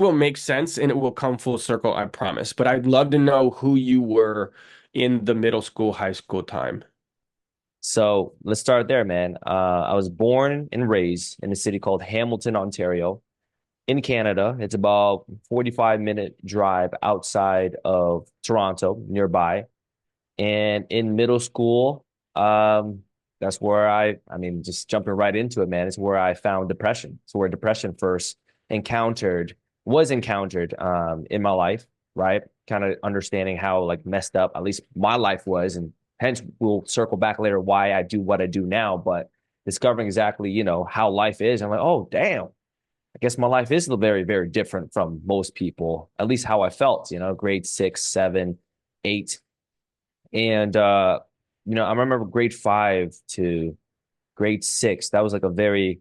will make sense and it will come full circle, I promise. But I'd love to know who you were in the middle school, high school time. So let's start there, man. I was born and raised in a city called Hamilton, Ontario, in Canada. It's about 45-minute drive outside of Toronto, nearby. And in middle school, that's where I mean, just jumping right into it, man, it's where I found depression. It's where depression first was encountered in my life, right? Kind of understanding how like messed up at least my life was, and hence we'll circle back later why I do what I do now, but discovering exactly, how life is. I'm like, oh, damn. I guess my life is very, very different from most people, at least how I felt, grade 6, 7, 8. And I remember grade 5 to grade 6. That was like a very,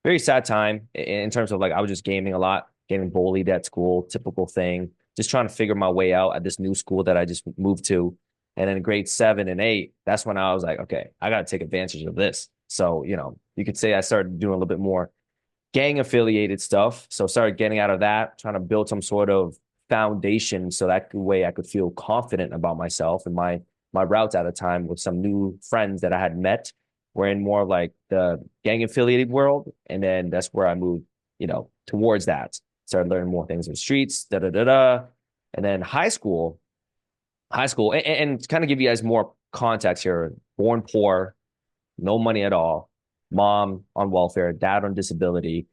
very sad time in terms of like I was just gaming a lot, getting bullied at school, typical thing, just trying to figure my way out at this new school that I just moved to. And then grade 7 and 8, that's when I was like, okay, I got to take advantage of this. So, you could say I started doing a little bit more gang affiliated stuff. So started getting out of that, trying to build some sort of foundation so that way I could feel confident about myself and my routes at the time with some new friends that I had met were in more like the gang affiliated world. And then that's where I moved, towards that. Started learning more things in the streets, da da da da. And then high school, and to kind of give you guys more context here, born poor, no money at all, mom on welfare, dad on disability.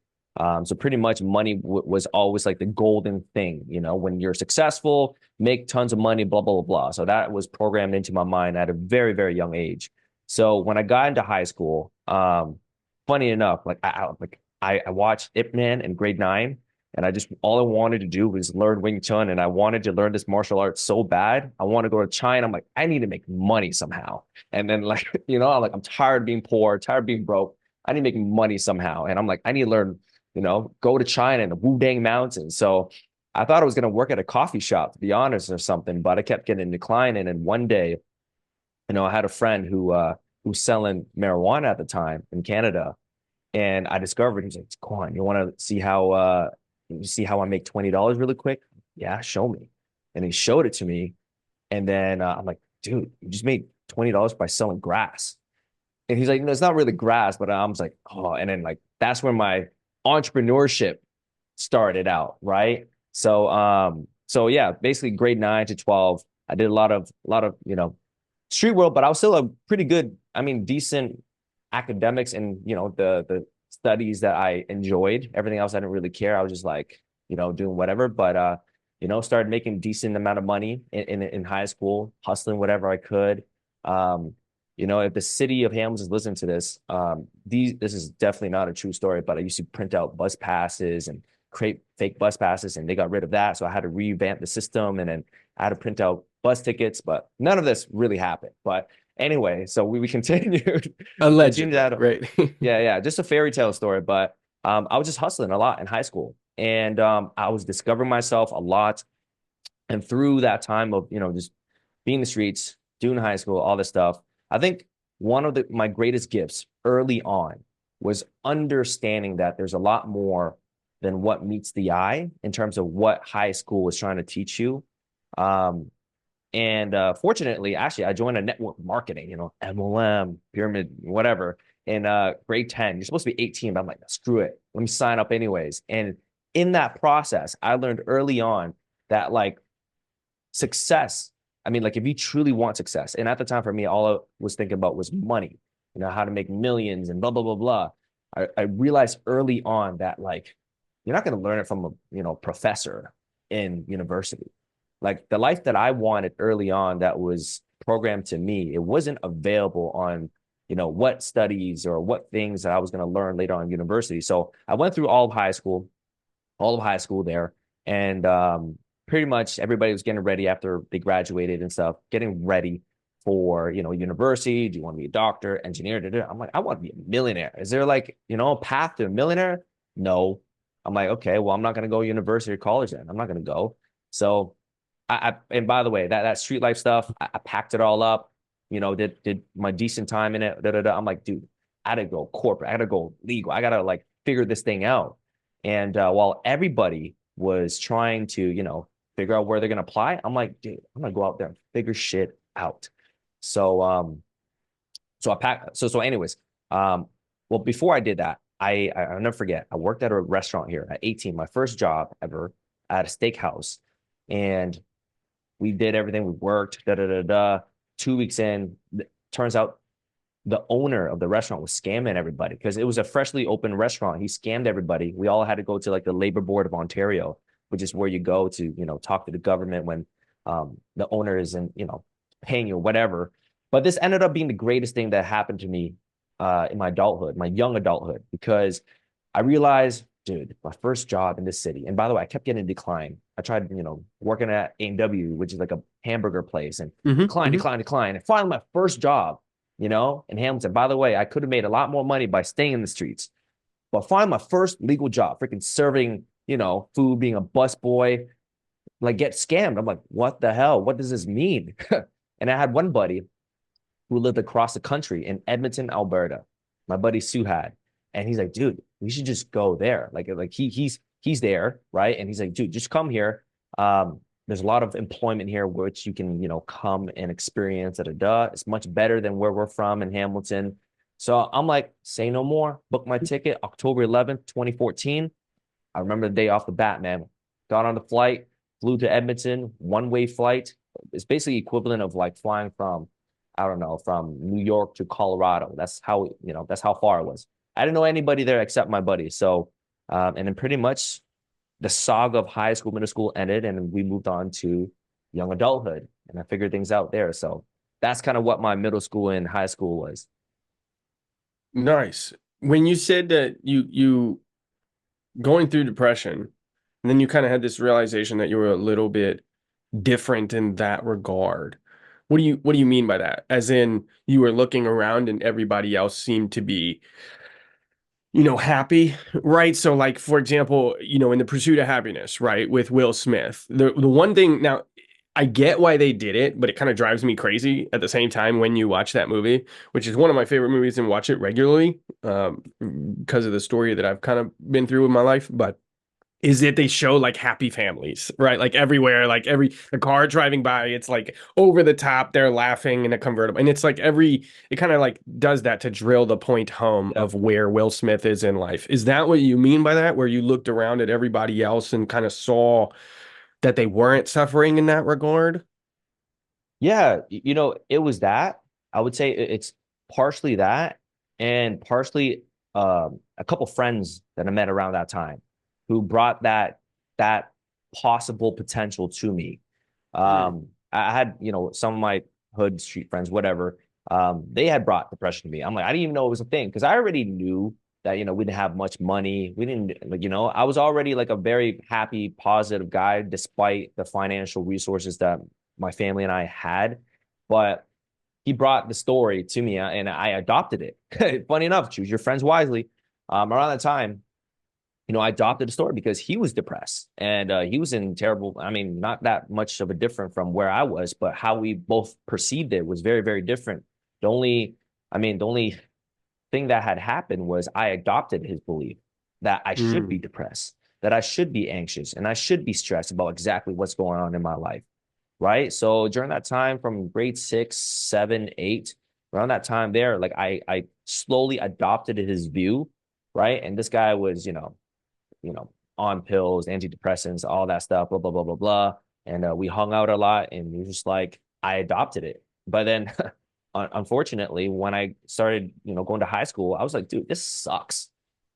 So pretty much money was always like the golden thing, when you're successful, make tons of money, blah, blah, blah, blah. So that was programmed into my mind at a very, very young age. So when I got into high school, funny enough, I watched Ip Man in grade 9, and all I wanted to do was learn Wing Chun, and I wanted to learn this martial arts so bad. I want to go to China. I'm like, I need to make money somehow. And then like, I'm tired of being poor, tired of being broke. I need to make money somehow. And I'm like, I need to learn, go to China and the Wu-Dang Mountains. So I thought I was going to work at a coffee shop, to be honest, or something, but I kept getting declined. And then one day, I had a friend who was selling marijuana at the time in Canada. And I discovered, he was like, Quan, you want to see how I make $20 really quick? Yeah, show me. And he showed it to me. And then I'm like, dude, you just made $20 by selling grass. And he's like, no, it's not really grass, but I was like, oh, and then like that's where my entrepreneurship started out, right? So yeah, basically grade 9 to 12, I did a lot of, street world, but I was still a pretty good, I mean, decent academics and the studies that I enjoyed. Everything else I didn't really care. I was just like, doing whatever. But started making decent amount of money in high school, hustling whatever I could. Um, if the city of Hamilton is listening to this, this is definitely not a true story, but I used to print out bus passes and create fake bus passes, and they got rid of that. So I had to revamp the system, and then I had to print out bus tickets, but none of this really happened. But anyway, so we continued. Continued Allegedly, that. right? Yeah, yeah, just a fairy tale story. But I was just hustling a lot in high school, and I was discovering myself a lot. And through that time of just being in the streets, doing high school, all this stuff, I think one of my greatest gifts early on was understanding that there's a lot more than what meets the eye in terms of what high school was trying to teach you. Um, and fortunately, actually, I joined a network marketing, MLM, pyramid, whatever, in grade 10. You're supposed to be 18, but I'm like, screw it. Let me sign up anyways. And in that process, I learned early on that like success, I mean, like if you truly want success, and at the time for me, all I was thinking about was money, how to make millions and blah, blah, blah, blah. I realized early on that like you're not going to learn it from a professor in university. Like the life that I wanted early on that was programmed to me, it wasn't available on, what studies or what things that I was going to learn later on in university. So I went through all of high school there. And pretty much everybody was getting ready after they graduated and stuff, getting ready for, university. Do you want to be a doctor, engineer? I'm like, I want to be a millionaire. Is there like, a path to a millionaire? No. I'm like, okay, well, I'm not going to go university or college then. I'm not going to go. So and by the way, that street life stuff, I packed it all up, did my decent time in it. Da, da, da. I'm like, dude, I gotta go corporate. I gotta go legal. I gotta like figure this thing out. And while everybody was trying to, figure out where they're gonna apply. I'm like, dude, I'm gonna go out there and figure shit out. So so I packed so anyways, well before I did that, I'll never forget. I worked at a restaurant here at 18, my first job ever at a steakhouse. And we did everything. We worked, da da da da. 2 weeks in, turns out the owner of the restaurant was scamming everybody because it was a freshly opened restaurant. He scammed everybody. We all had to go to like the Labor Board of Ontario, which is where you go to, talk to the government when the owner isn't, paying you or whatever. But this ended up being the greatest thing that happened to me in my adulthood, my young adulthood, because I realized, dude, my first job in this city. And by the way, I kept getting declined. I tried, working at A&W, which is like a hamburger place, and Hmm. decline, Hmm. decline, decline. And finally, my first job, in Hamilton. By the way, I could have made a lot more money by staying in the streets. But finally, my first legal job, freaking serving, food, being a busboy, like get scammed. I'm like, what the hell? What does this mean? And I had one buddy who lived across the country in Edmonton, Alberta. My buddy Sue had, and he's like, dude, we should just go there. Like he's there, right? And he's like, dude, just come here. There's a lot of employment here, which you can, come and experience. Da, da, da. It's much better than where we're from in Hamilton. So I'm like, say no more. Book my ticket, October 11th, 2014. I remember the day off the bat, man. Got on the flight, flew to Edmonton, one-way flight. It's basically equivalent of like flying from, I don't know, from New York to Colorado. That's how far it was. I didn't know anybody there except my buddy. So, and then pretty much the saga of high school, middle school ended, and we moved on to young adulthood, and I figured things out there. So that's kind of what my middle school and high school was. Nice. When you said that you going through depression, and then you kind of had this realization that you were a little bit different in that regard. What do you mean by that? As in you were looking around and everybody else seemed to be, happy, right? So like for example, in The Pursuit of Happiness, right, with Will Smith. The one thing now I get why they did it, but it kind of drives me crazy at the same time when you watch that movie, which is one of my favorite movies and watch it regularly, because of the story that I've kind of been through in my life. But is that they show like happy families, right? Like everywhere, like the car driving by, it's like over the top, they're laughing in a convertible. And it's like it kind of like does that to drill the point home Yep. of where Will Smith is in life. Is that what you mean by that? Where you looked around at everybody else and kind of saw that they weren't suffering in that regard? Yeah, it was that. I would say it's partially that, and partially a couple friends that I met around that time who brought that possible potential to me. Mm, I had, some of my hood street friends, whatever, they had brought depression to me. I'm like, I didn't even know it was a thing because I already knew that, we didn't have much money. We didn't, like, I was already like a very happy, positive guy despite the financial resources that my family and I had. But he brought the story to me and I adopted it. Funny enough, choose your friends wisely. Around that time, I adopted the story because he was depressed and he was in terrible, I mean, not that much of a different from where I was, but how we both perceived it was very, very different. The only thing that had happened was I adopted his belief that I should be mm, depressed, that I should be anxious, and I should be stressed about exactly what's going on in my life. Right. So during that time from grade 6, 7, 8, around that time there, like I slowly adopted his view. Right. And this guy was, on pills, antidepressants, all that stuff, blah, blah, blah, blah, blah. And we hung out a lot and he was just like, I adopted it. But then unfortunately, when I started, going to high school, I was like, dude, this sucks.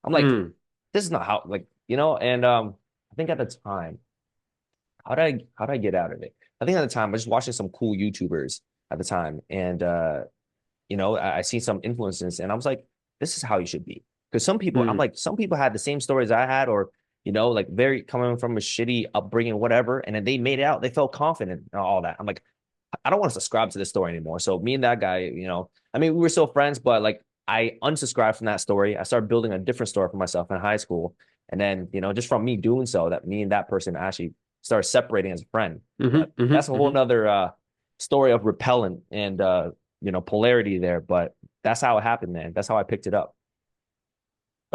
I'm like, mm. this is not how, like, and I think at the time, how did I get out of it? I think at the time I was just watching some cool YouTubers at the time, and I see some influences, and I was like, this is how you should be. Because I'm Mm. like, some people had the same stories I had, or like very coming from a shitty upbringing, whatever, and then they made it out. They felt confident and all that. I'm like, I don't want to subscribe to this story anymore. So me and that guy, I mean, we were still friends, but like I unsubscribed from that story. I started building a different story for myself in high school. And then, just from me doing so, that me and that person actually started separating as a friend. Hmm. But Hmm. that's a whole Hmm. nother story of repellent and polarity there. But that's how it happened, man. That's how I picked it up.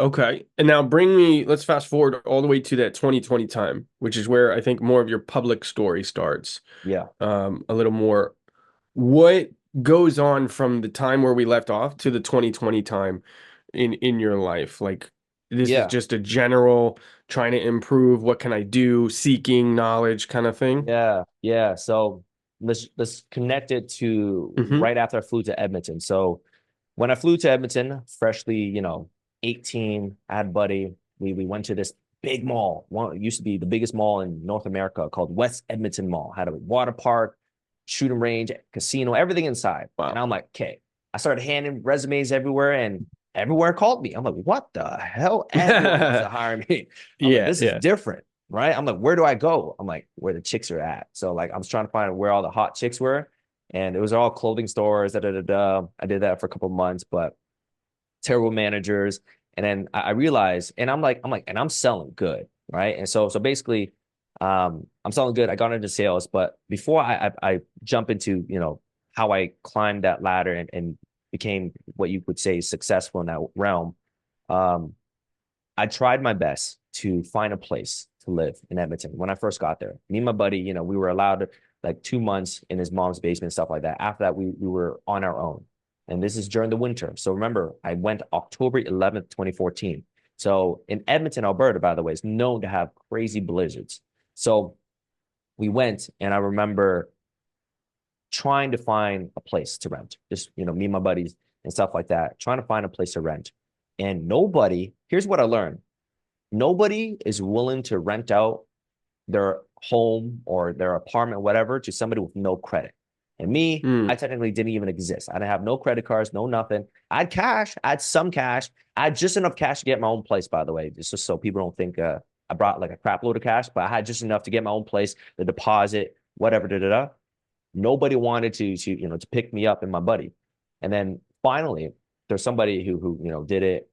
Okay. And now let's fast forward all the way to that 2020 time, which is where I think more of your public story starts. Yeah. A little more. What goes on from the time where we left off to the 2020 time in your life? Like this is Yeah. just a general trying to improve, what can I do, seeking knowledge kind of thing. Yeah. Yeah. So let's connect it to Hmm. right after I flew to Edmonton. So when I flew to Edmonton, freshly, 18, I had a buddy. We went to this big mall. One it used to be the biggest mall in North America called West Edmonton Mall. Had a water park, shooting range, casino, everything inside. And Wow. I'm like, okay. I started handing resumes everywhere and everywhere called me. I'm like, what the hell? Everyone wants to hire me. I'm like, Yeah, this is yeah. different, right? I'm like, where do I go? I'm like, where the chicks are at. So like I was trying to find where all the hot chicks were. And it was all clothing stores. Da, da, da, da. I did that for a couple of months, but terrible managers. And then I realized, and and I'm selling good, right? And so basically, I'm selling good. I got into sales, but before I jump into how I climbed that ladder and became what you would say successful in that realm, um, I tried my best to find a place to live in Edmonton when I first got there. Me and my buddy, we were allowed like 2 months in his mom's basement, stuff like that. After that, we were on our own. And this is during the winter. So remember, I went October 11th, 2014. So in Edmonton, Alberta, by the way, is known to have crazy blizzards. So we went, and I remember trying to find a place to rent. Just, me and my buddies and stuff like that, trying to find a place to rent. And here's what I learned. Nobody is willing to rent out their home or their apartment, whatever, to somebody with no credit. And me, I Mm. technically didn't even exist. I didn't have no credit cards, no nothing. I had cash. I had some cash. I had just enough cash to get my own place, by the way. It's just so people don't think I brought like a crap load of cash, but I had just enough to get my own place, the deposit, whatever, da da da. Nobody wanted to pick me up and my buddy. And then finally, there's somebody who did it.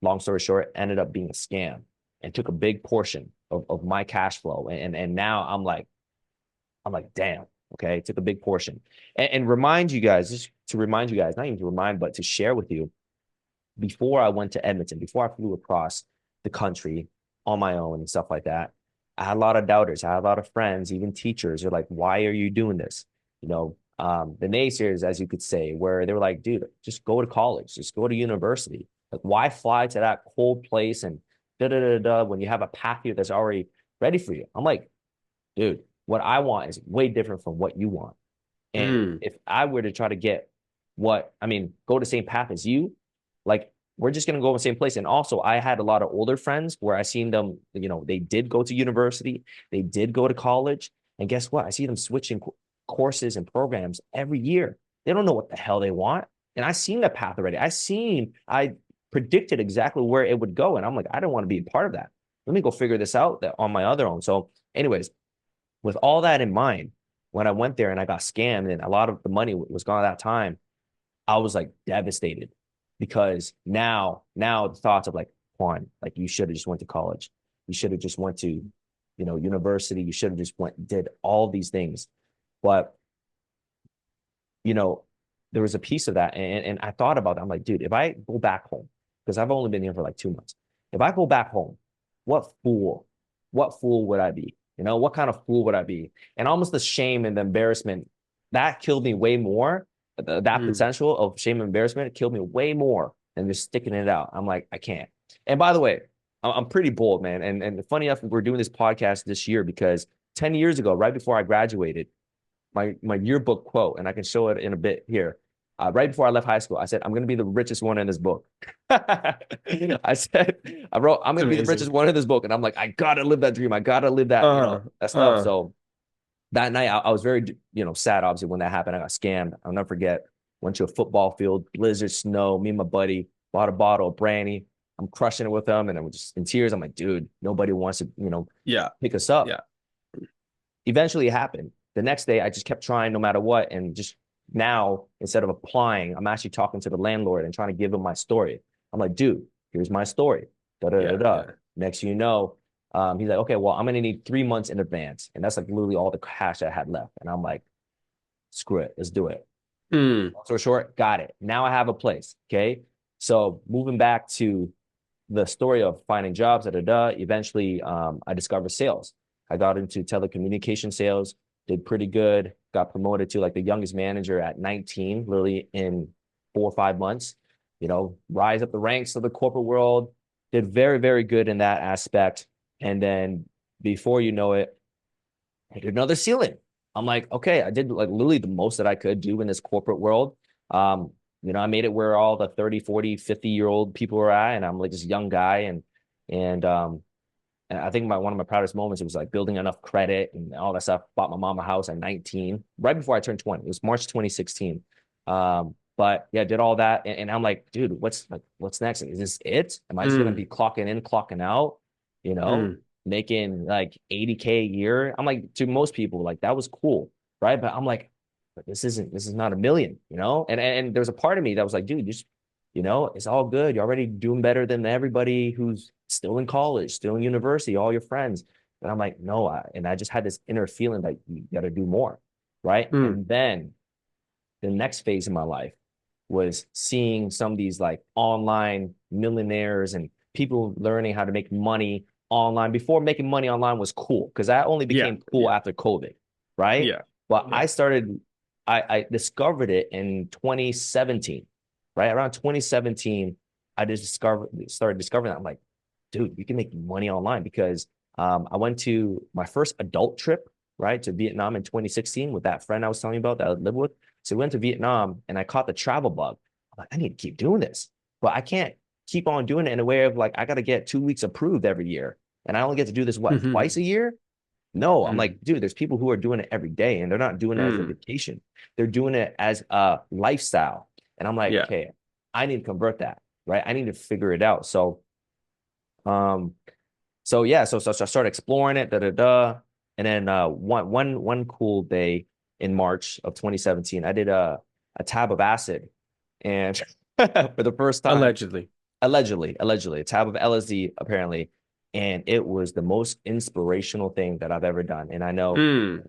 Long story short, ended up being a scam and took a big portion of my cash flow. And now I'm like, damn, okay, took a big portion. And remind you guys, just to remind you guys, not even to remind, but to share with you, before I went to Edmonton, before I flew across the country on my own and stuff like that, I had a lot of doubters. I had a lot of friends, even teachers, are like, why are you doing this? The naysayers, as you could say, where they were like, dude, just go to college, just go to university. Like, why fly to that cold place and da da da da when you have a path here that's already ready for you? I'm like, dude, what I want is way different from what you want. And Mm. if I were to try to go the same path as you, like we're just gonna go in the same place. And also, I had a lot of older friends where I seen them, they did go to university, they did go to college, and guess what? I see them switching courses and programs every year. They don't know what the hell they want, and I seen that path already. I predicted exactly where it would go, and I'm like, I don't want to be a part of that. Let me go figure this out on my other own. So, anyways, with all that in mind, when I went there and I got scammed and a lot of the money was gone at that time, I was like devastated because now the thoughts of like, Quan, like you should have just went to college. You should have just went to, university. You should have just did all these things. But, you know, there was a piece of that. And I thought about that. I'm like, dude, if I go back home, because I've only been here for like 2 months, if I go back home, what fool, what fool would I be? What kind of fool would I be? And almost the shame and the embarrassment that killed me way more. That Mm. potential of shame and embarrassment killed me way more than just sticking it out. I'm like, I can't. And by the way, I'm pretty bold, man. And funny enough, we're doing this podcast this year because 10 years ago, right before I graduated, my yearbook quote, and I can show it in a bit here. Right before I left high school, I said, I'm going to be the richest one in this book. I wrote, I'm It's going to be the amazing. richest one in this book. And I'm like, I got to live that dream. I got to live that, Uh, that stuff. uh, So that night, I was very, sad, obviously, when that happened. I got scammed. I'll never forget. Went to a football field, blizzard, snow, me and my buddy bought a bottle of brandy. I'm crushing it with them. And I'm just in tears. I'm like, dude, nobody wants to, yeah, pick us up. yeah. Eventually it happened. The next day, I just kept trying no matter what. And just now, instead of applying, I'm actually talking to the landlord and trying to give him my story. I'm like, dude, here's my story. Da da da Yeah, da. yeah. Next, he's like, okay, well, I'm gonna need 3 months in advance, and that's like literally all the cash I had left. And I'm like, screw it, let's do it. Mm. Long story short, got it. Now I have a place. Okay, so moving back to the story of finding jobs, da da da. Eventually, I discovered sales. I got into telecommunication sales, did pretty good, got promoted to like the youngest manager at 19, literally in 4 or 5 months. Rise up the ranks of the corporate world. Did very, very good in that aspect. And then before you know it, I hit another ceiling. I'm like, okay, I did like literally the most that I could do in this corporate world. I made it where all the 30, 40, 50-year-old people were at, and I'm like this young guy. And I think one of my proudest moments, it was like building enough credit and all that stuff. Bought my mom a house at 19, right before I turned 20. It was March 2016. But yeah, did all that. And I'm like, dude, what's next? Is this it? Am I just gonna Mm, be clocking in, clocking out, you know, mm, making like 80K a year? I'm like, to most people, like that was cool, right? But I'm like, but this is not a million, And there's a part of me that was like, dude, just it's all good. You're already doing better than everybody who's still in college, still in university, all your friends. But I'm like, no, and I just had this inner feeling that you got to do more, right? mm. And then the next phase of my life was seeing some of these like online millionaires and people learning how to make money online. Before, making money online was cool because that only Yeah, became cool yeah, after COVID, right? yeah, But yeah. I discovered it in 2017, right? Around 2017, I just started discovering that. I'm like, dude, you can make money online because I went to my first adult trip, right, to Vietnam in 2016 with that friend I was telling you about that I lived with. So we went to Vietnam and I caught the travel bug. I'm like, I need to keep doing this, but I can't keep on doing it in a way of like, I got to get 2 weeks approved every year. And I only get to do this, what, twice Mhm. a year? No, I'm Mm, like, dude, there's people who are doing it every day and they're not doing it as a mm. vacation. They're doing it as a lifestyle. And I'm like, Yeah, okay, I need to convert that, right? I need to figure it out. Um, so I started exploring it, da da da. And then one cool day in March of 2017, I did a tab of acid, and for the first time, allegedly. allegedly, a tab of LSD apparently, and it was the most inspirational thing that I've ever done. And I know Mm,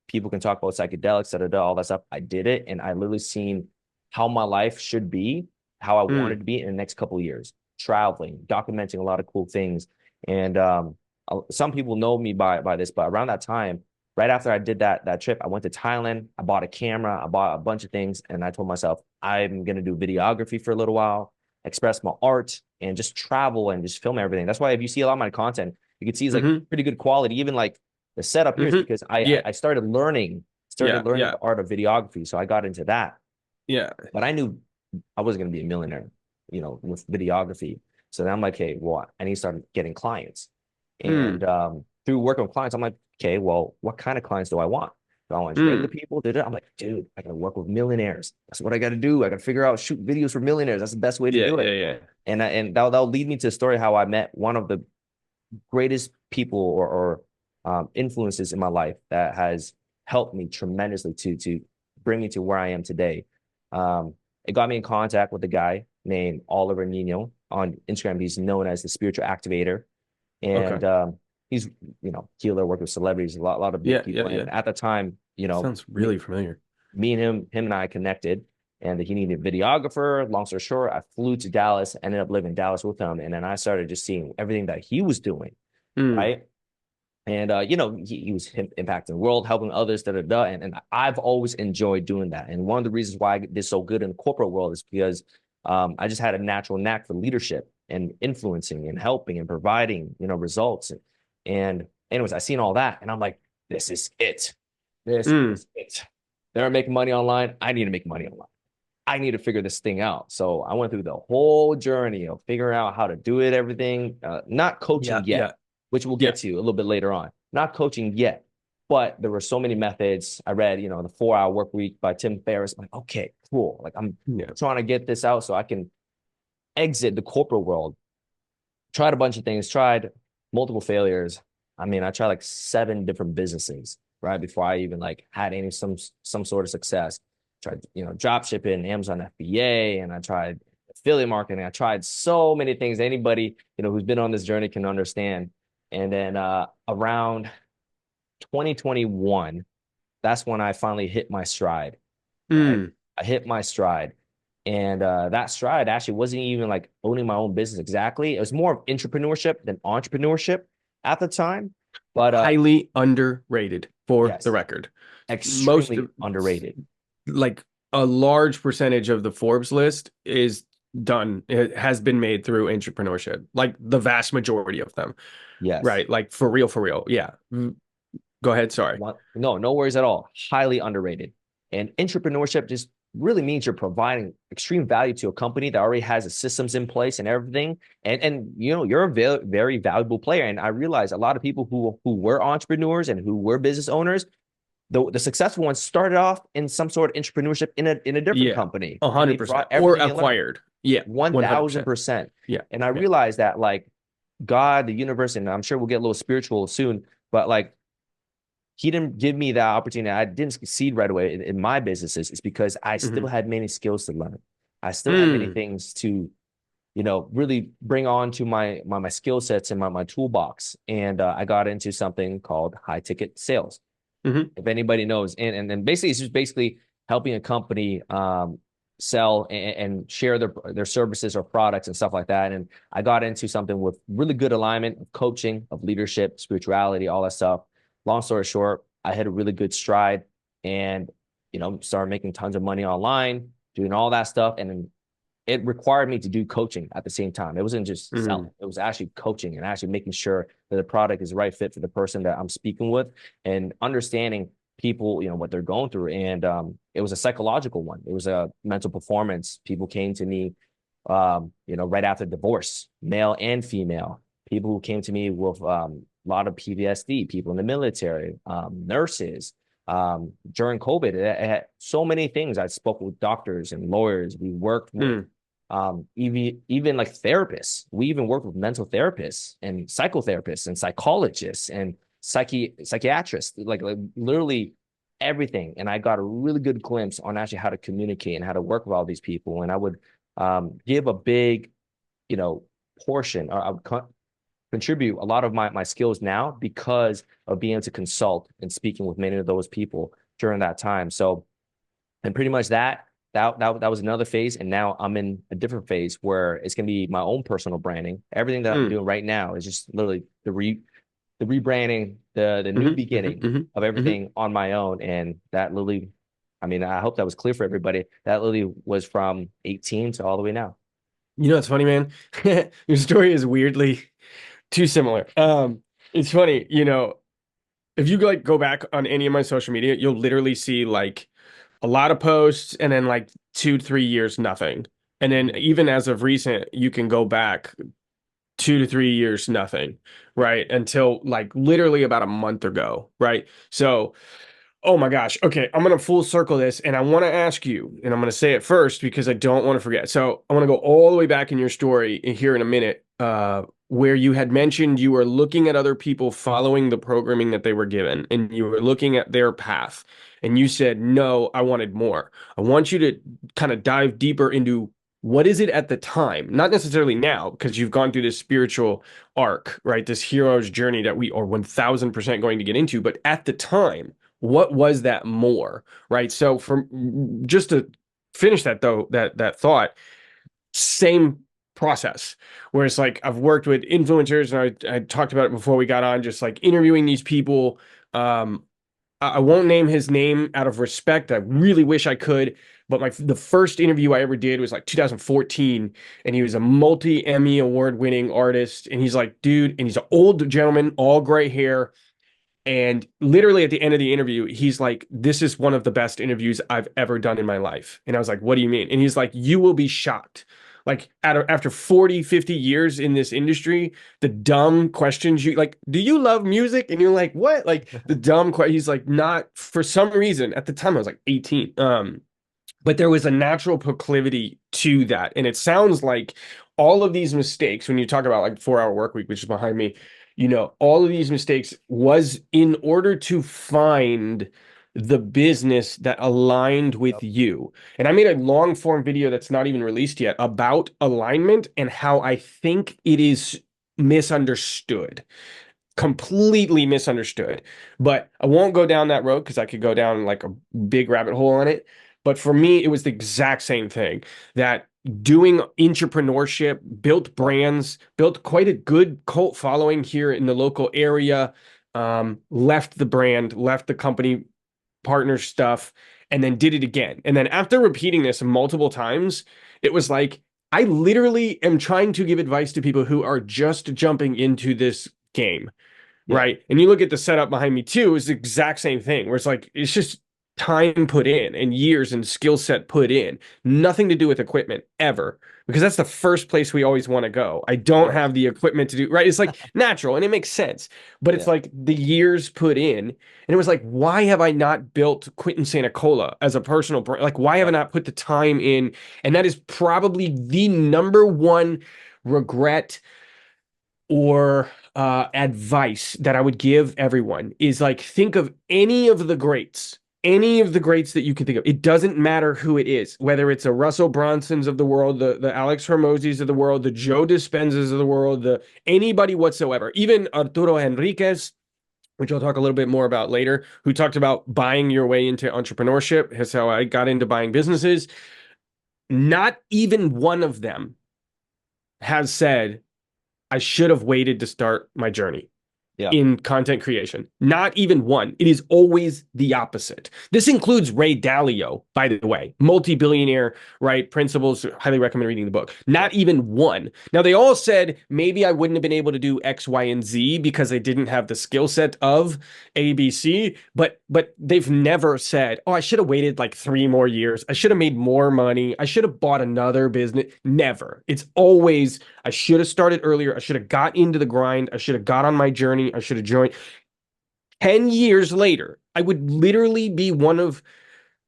people can talk about psychedelics, da da da, all that stuff. I did it, and I literally seen how my life should be, how I wanted mm, to be in the next couple of years, traveling, documenting a lot of cool things. And some people know me by this, but around that time, right after I did that trip, I went to Thailand. I bought a camera, I bought a bunch of things, and I told myself I'm gonna do videography for a little while, express my art, and just travel and just film everything. That's why if you see a lot of my content, you can see it's like hmm pretty good quality, even like the setup here is hmm because I Yeah, I started yeah, learning yeah, the art of videography. So I got into that. yeah. But I knew I wasn't gonna be a millionaire, with videography. So then I'm like, hey, well, I need to start getting clients. And Mm, through working with clients, I'm like, okay, well, what kind of clients do I want? Do I want just regular mm. people? I'm like, dude, I gotta work with millionaires. That's what I gotta do. I gotta figure out shoot videos for millionaires. That's the best way to Yeah, do yeah, it. yeah. And that'll lead me to the story how I met one of the greatest people or influences in my life that has helped me tremendously to bring me to where I am today. It got me in contact with a guy named Oliver Nino on Instagram. He's known as the spiritual activator, Okay. and he's healer, worked with celebrities, a lot of big Yeah, people. yeah, yeah. And at the time, Sounds really familiar. me and him and I connected, and he needed a videographer. Long story short, I flew to Dallas, ended up living in Dallas with him, and then I started just seeing everything that he was doing, Mm, right? And he was impacting the world, helping others, da da da. And I've always enjoyed doing that. And one of the reasons why I did so good in the corporate world is because I just had a natural knack for leadership and influencing and helping and providing, results. And anyways, I seen all that, and I'm like, this is it. This mm. is it. They're making money online. I need to make money online. I need to figure this thing out. So I went through the whole journey of figuring out how to do it, everything, not Yeah, coaching yet, yeah, which we'll yeah. get to a little bit later on. Not coaching yet, but there were so many methods. I read, the 4 Hour Work Week by Tim Ferriss. I'm like, okay, cool. Like I'm Yeah. trying to get this out so I can exit the corporate world. Tried a bunch of things, tried multiple failures. I mean, I tried like 7 different businesses, right? Before I even like had some sort of success. Tried, drop shipping, Amazon FBA, and I tried affiliate marketing. I tried so many things anybody, who's been on this journey can understand. And then around 2021, that's when I finally hit my stride, right? Mm, I hit my stride. And that stride actually wasn't even like owning my own business exactly. It was more of entrepreneurship than entrepreneurship at the time. But Highly underrated for the yes, record. Most extremely underrated. like a large percentage of the Forbes list is done, it has been made through entrepreneurship, like the vast majority of them, Yes. right? Like for real. Yeah. Go ahead. Sorry. No, no worries at all. Highly underrated. And entrepreneurship just really means you're providing extreme value to a company that already has the systems in place and everything. And you know, you're a very valuable player. And I realize a lot of people who were entrepreneurs and who were business owners, the successful ones started off in some sort of entrepreneurship in a different Yeah. company, and they 100%. brought Or everything they learned acquired. Yeah. 100%. 1000%. Yeah. And I Yeah. realized that like God, the universe, and I'm sure we'll get a little spiritual soon, but like he didn't give me that opportunity. I didn't succeed right away in my businesses. It's because I still Hmm. had many skills to learn. I still had many Mm. things to, you know, really bring on to my skill sets and my toolbox. And I got into something called high ticket sales. Hmm. If anybody knows, and then basically it's just basically helping a company sell and share their services or products and stuff like that. And I got into something with really good alignment of coaching, of leadership, spirituality, all that stuff. Long story short, I hit a really good stride and you know started making tons of money online, doing all that stuff, and then it required me to do coaching at the same time. It wasn't just selling, Mm. it was actually coaching and actually making sure that the product is the right fit for the person that I'm speaking with and understanding people, you know, what they're going through. And it was a psychological one, it was a mental performance. People came to me, you know, right after divorce, male and female, people who came to me with a lot of PTSD, people in the military, nurses. During COVID, it had so many things. I spoke with doctors and lawyers. We worked with Mm. even like therapists. We even work with mental therapists and psychotherapists and psychologists and psychiatrists, like literally everything. And I got a really good glimpse on actually how to communicate and how to work with all these people. And I would give a big, you know, portion, or I would contribute a lot of my skills now because of being able to consult and speaking with many of those people during that time. So, and pretty much that was another phase, and now I'm in a different phase where it's gonna be my own personal branding. Everything that I'm Mm. doing right now is just literally the rebranding, the new Hmm. Hmm. beginning Hmm. of Hmm. everything on my own, and that literally, I mean, I hope that was clear for everybody. That literally was from 18 to all the way now. You know, it's funny, man. Your story is weirdly too similar. It's funny, you know, if you like go back on any of my social media, you'll literally see like a lot of posts and then like 2, 3 years, nothing. And then Mhm. even as of recent, you can go back 2 to 3 years, nothing, right? Until like literally about a month ago, right? So oh my gosh. Okay, I'm gonna full circle this, and I want to ask you, and I'm gonna say it first because I don't want to forget. So I want to go all the way back in your story here in a minute, where you had mentioned you were looking at other people following the programming that they were given, and you were looking at their path, and you said, "No, I wanted more." I want you to kind of dive deeper into what is it at the time, not necessarily now, because you've gone through this spiritual arc, right? This hero's journey that we are 1000% going to get into, but at the time what was that more, right? So from just to finish that though, that thought, same process where it's like I've worked with influencers and I talked about it before we got on, just like interviewing these people. Um, I won't name his name out of respect. I really wish I could, but the first interview I ever did was like 2014, and he was a multi-Emmy award winning artist, and he's like, dude, and he's an old gentleman, all gray hair, and literally at the end of the interview, he's like, "This is one of the best interviews I've ever done in my life." And I was like, "What do you mean?" And he's like, "You will be shocked. Like after 40, 50 years in this industry, the dumb questions you like, do you love music?" And you're like, "What?" Like the dumb question. He's like, "Not for some reason." At the time, I was like 18. But there was a natural proclivity to that. And it sounds like all of these mistakes, when you talk about like 4 hour work week, which is behind me, you know, all of these mistakes was in order to find the business that aligned with Yep. you. And I made a long form video that's not even released yet about alignment and how I think it is misunderstood, completely misunderstood. But I won't go down that road because I could go down like a big rabbit hole on it. But for me, it was the exact same thing that doing entrepreneurship, built Yep. brands, built quite a good cult following here in the local area, left the brand, left the company partner stuff, and then did it again. And then after repeating this multiple times, it was like, I literally am trying to give advice to people who are just jumping into this game, Yeah. right? And you look at the setup behind me too, it's the exact same thing where it's like, it's just time put in and years and skill set put in, nothing to do with equipment ever. Because that's the first place we always want to go. I Of don't course. have the equipment to do, right? It's like natural and it makes sense, but it's Yeah. like the years put in. And it was like, why have I not built Quinton Sanicola as a personal brand? Like, why have I Yep. not put the time in? And that is probably the number one regret or advice that I would give everyone is like think of any of the greats that you can think of. It doesn't matter who it is, whether it's a Russell Bronsons of the world, the Alex Hormozis of the world, the Joe Dispenzas of the world, the anybody whatsoever, even Arturo Henriquez, which I'll talk a little bit more about later, who talked about buying your way into entrepreneurship. That's how I got into buying businesses. Not even one of them has said, I should have waited to start my journey Yeah. in content creation. Not even one. It is always the opposite. This includes Ray Dalio, by the way, multi-billionaire, right? Principles. Highly recommend reading the book. Yeah. Not even one. Now, they all said maybe I wouldn't have been able to do X, Y, and Z because I didn't have the skill set of ABC, but they've never said, oh, I should have waited like 3 more years. I should have made more money. I should have bought another business. Never. It's always, I should have started earlier. I should have got into the grind. I should have got on my journey. I should have joined. 10 years later, I would literally be one of,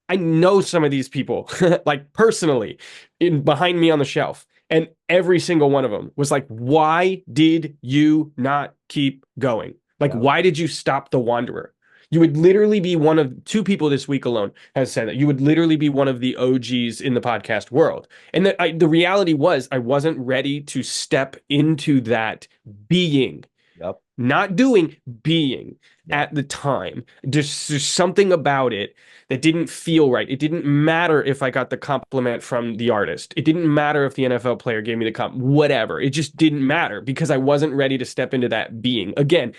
I know some of these people, like personally, in behind me on the shelf. And every single one of them was like, why did you not keep going? Like, Yeah. why did you stop the wanderer? You would literally be one of two people this week alone has said that you would literally be one of the OGs in the podcast world. And the reality was I wasn't ready to step into that being, Yep. not doing, being Yeah. at the time. There's something about it that didn't feel right. It didn't matter if I got the compliment from the artist. It didn't matter if the NFL player gave me the whatever. It just didn't matter because I wasn't ready to step into that being. Again,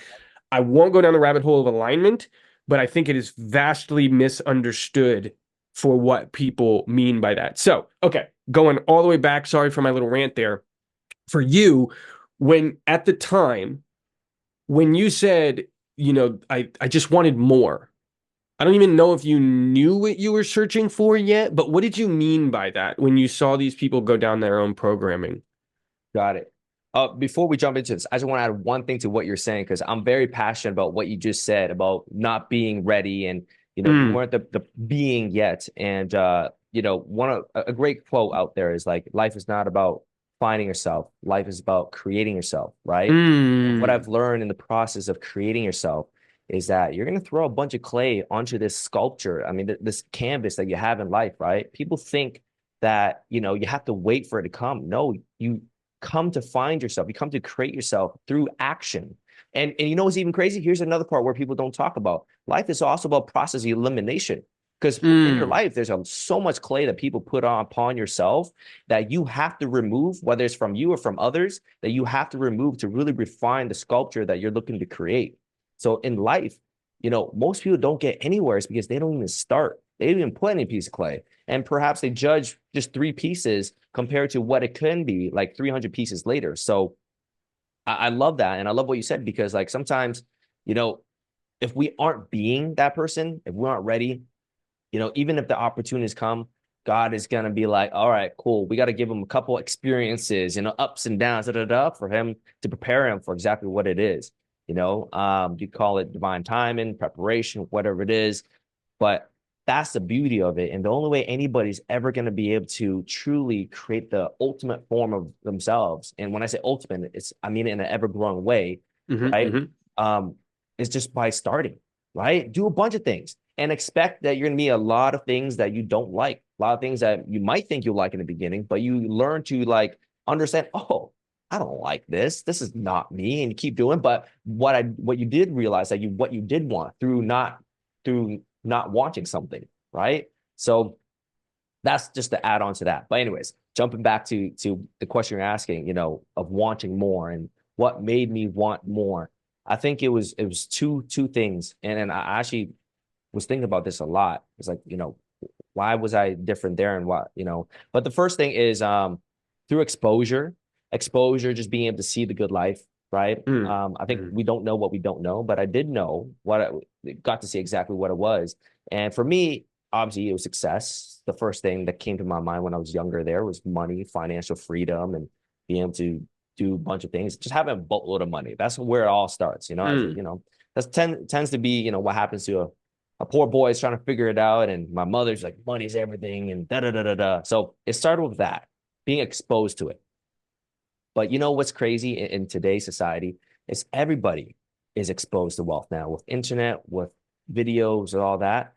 I won't go down the rabbit hole of alignment, but I think it is vastly misunderstood for what people mean by that. So, okay, going all the way back, sorry for my little rant there. For you, when at the time, when you said, I just wanted more. I don't even know if you knew what you were searching for yet, but what did you mean by that when you saw these people go down their own programming? Got it. Before we jump into this, I just want to add one thing to what you're saying because I'm very passionate about what you just said about not being ready and you Mm, weren't the being yet. And one of a great quote out there is like life is not about finding yourself. Life is about creating yourself, right? And what mm, I've learned in the process of creating yourself is that you're going to throw a bunch of clay onto this sculpture. I mean, this canvas that you have in life, right? People think that, you have to wait for it to come. No, you come to find yourself. You come to create yourself through action. And you know what's even crazy? Here's another part where people don't talk about. Life is also about process elimination. Because in your mm, life, there's so much clay that people put on upon yourself that you have to remove, whether it's from you or from others, that you have to remove to really refine the sculpture that you're looking to create. So in life, most people don't get anywhere is because they don't even start. They don't even put any piece of clay. And perhaps they judge just 3 pieces compared to what it can be like 300 pieces later. So I love that. And I love what you said because like sometimes, you know, if we aren't being that person, if we aren't ready, even if the opportunities come, God is going to be like, all right, cool. We got to give him a couple experiences, ups and downs, for him to prepare him for exactly what it is. You call it divine timing, preparation, whatever it is. But that's the beauty of it. And the only way anybody's ever going to be able to truly create the ultimate form of themselves. And when I say ultimate, I mean it in an ever growing way, mhm, right? mhm. Is just by starting, right? Do a bunch of things and expect that you're going to meet a lot of things that you don't like, a lot of things that you might think you like in the beginning, but you learn to like understand, oh, I don't like this. This is not me. And you keep doing. But what you did realize that what you did want through not wanting something, right? So that's just to add on to that. But anyways, jumping back to the question you're asking, of wanting more and what made me want more. I think it was two things. And I actually was thinking about this a lot. It's like, why was I different there and what. But the first thing is through exposure, just being able to see the good life, right? Mm, I think mm, we don't know what we don't know, but I did know got to see exactly what it was. And for me, obviously, it was success. The first thing that came to my mind when I was younger there was money, financial freedom, and being able to do a bunch of things. Just having a boatload of money. That's where it all starts. mm. That tends to be, what happens to a poor boy is trying to figure it out, and my mother's like, money's everything, and da da da da da. So it started with that, being exposed to it. But you know what's crazy in today's society is everybody is exposed to wealth now with internet, with videos and all that.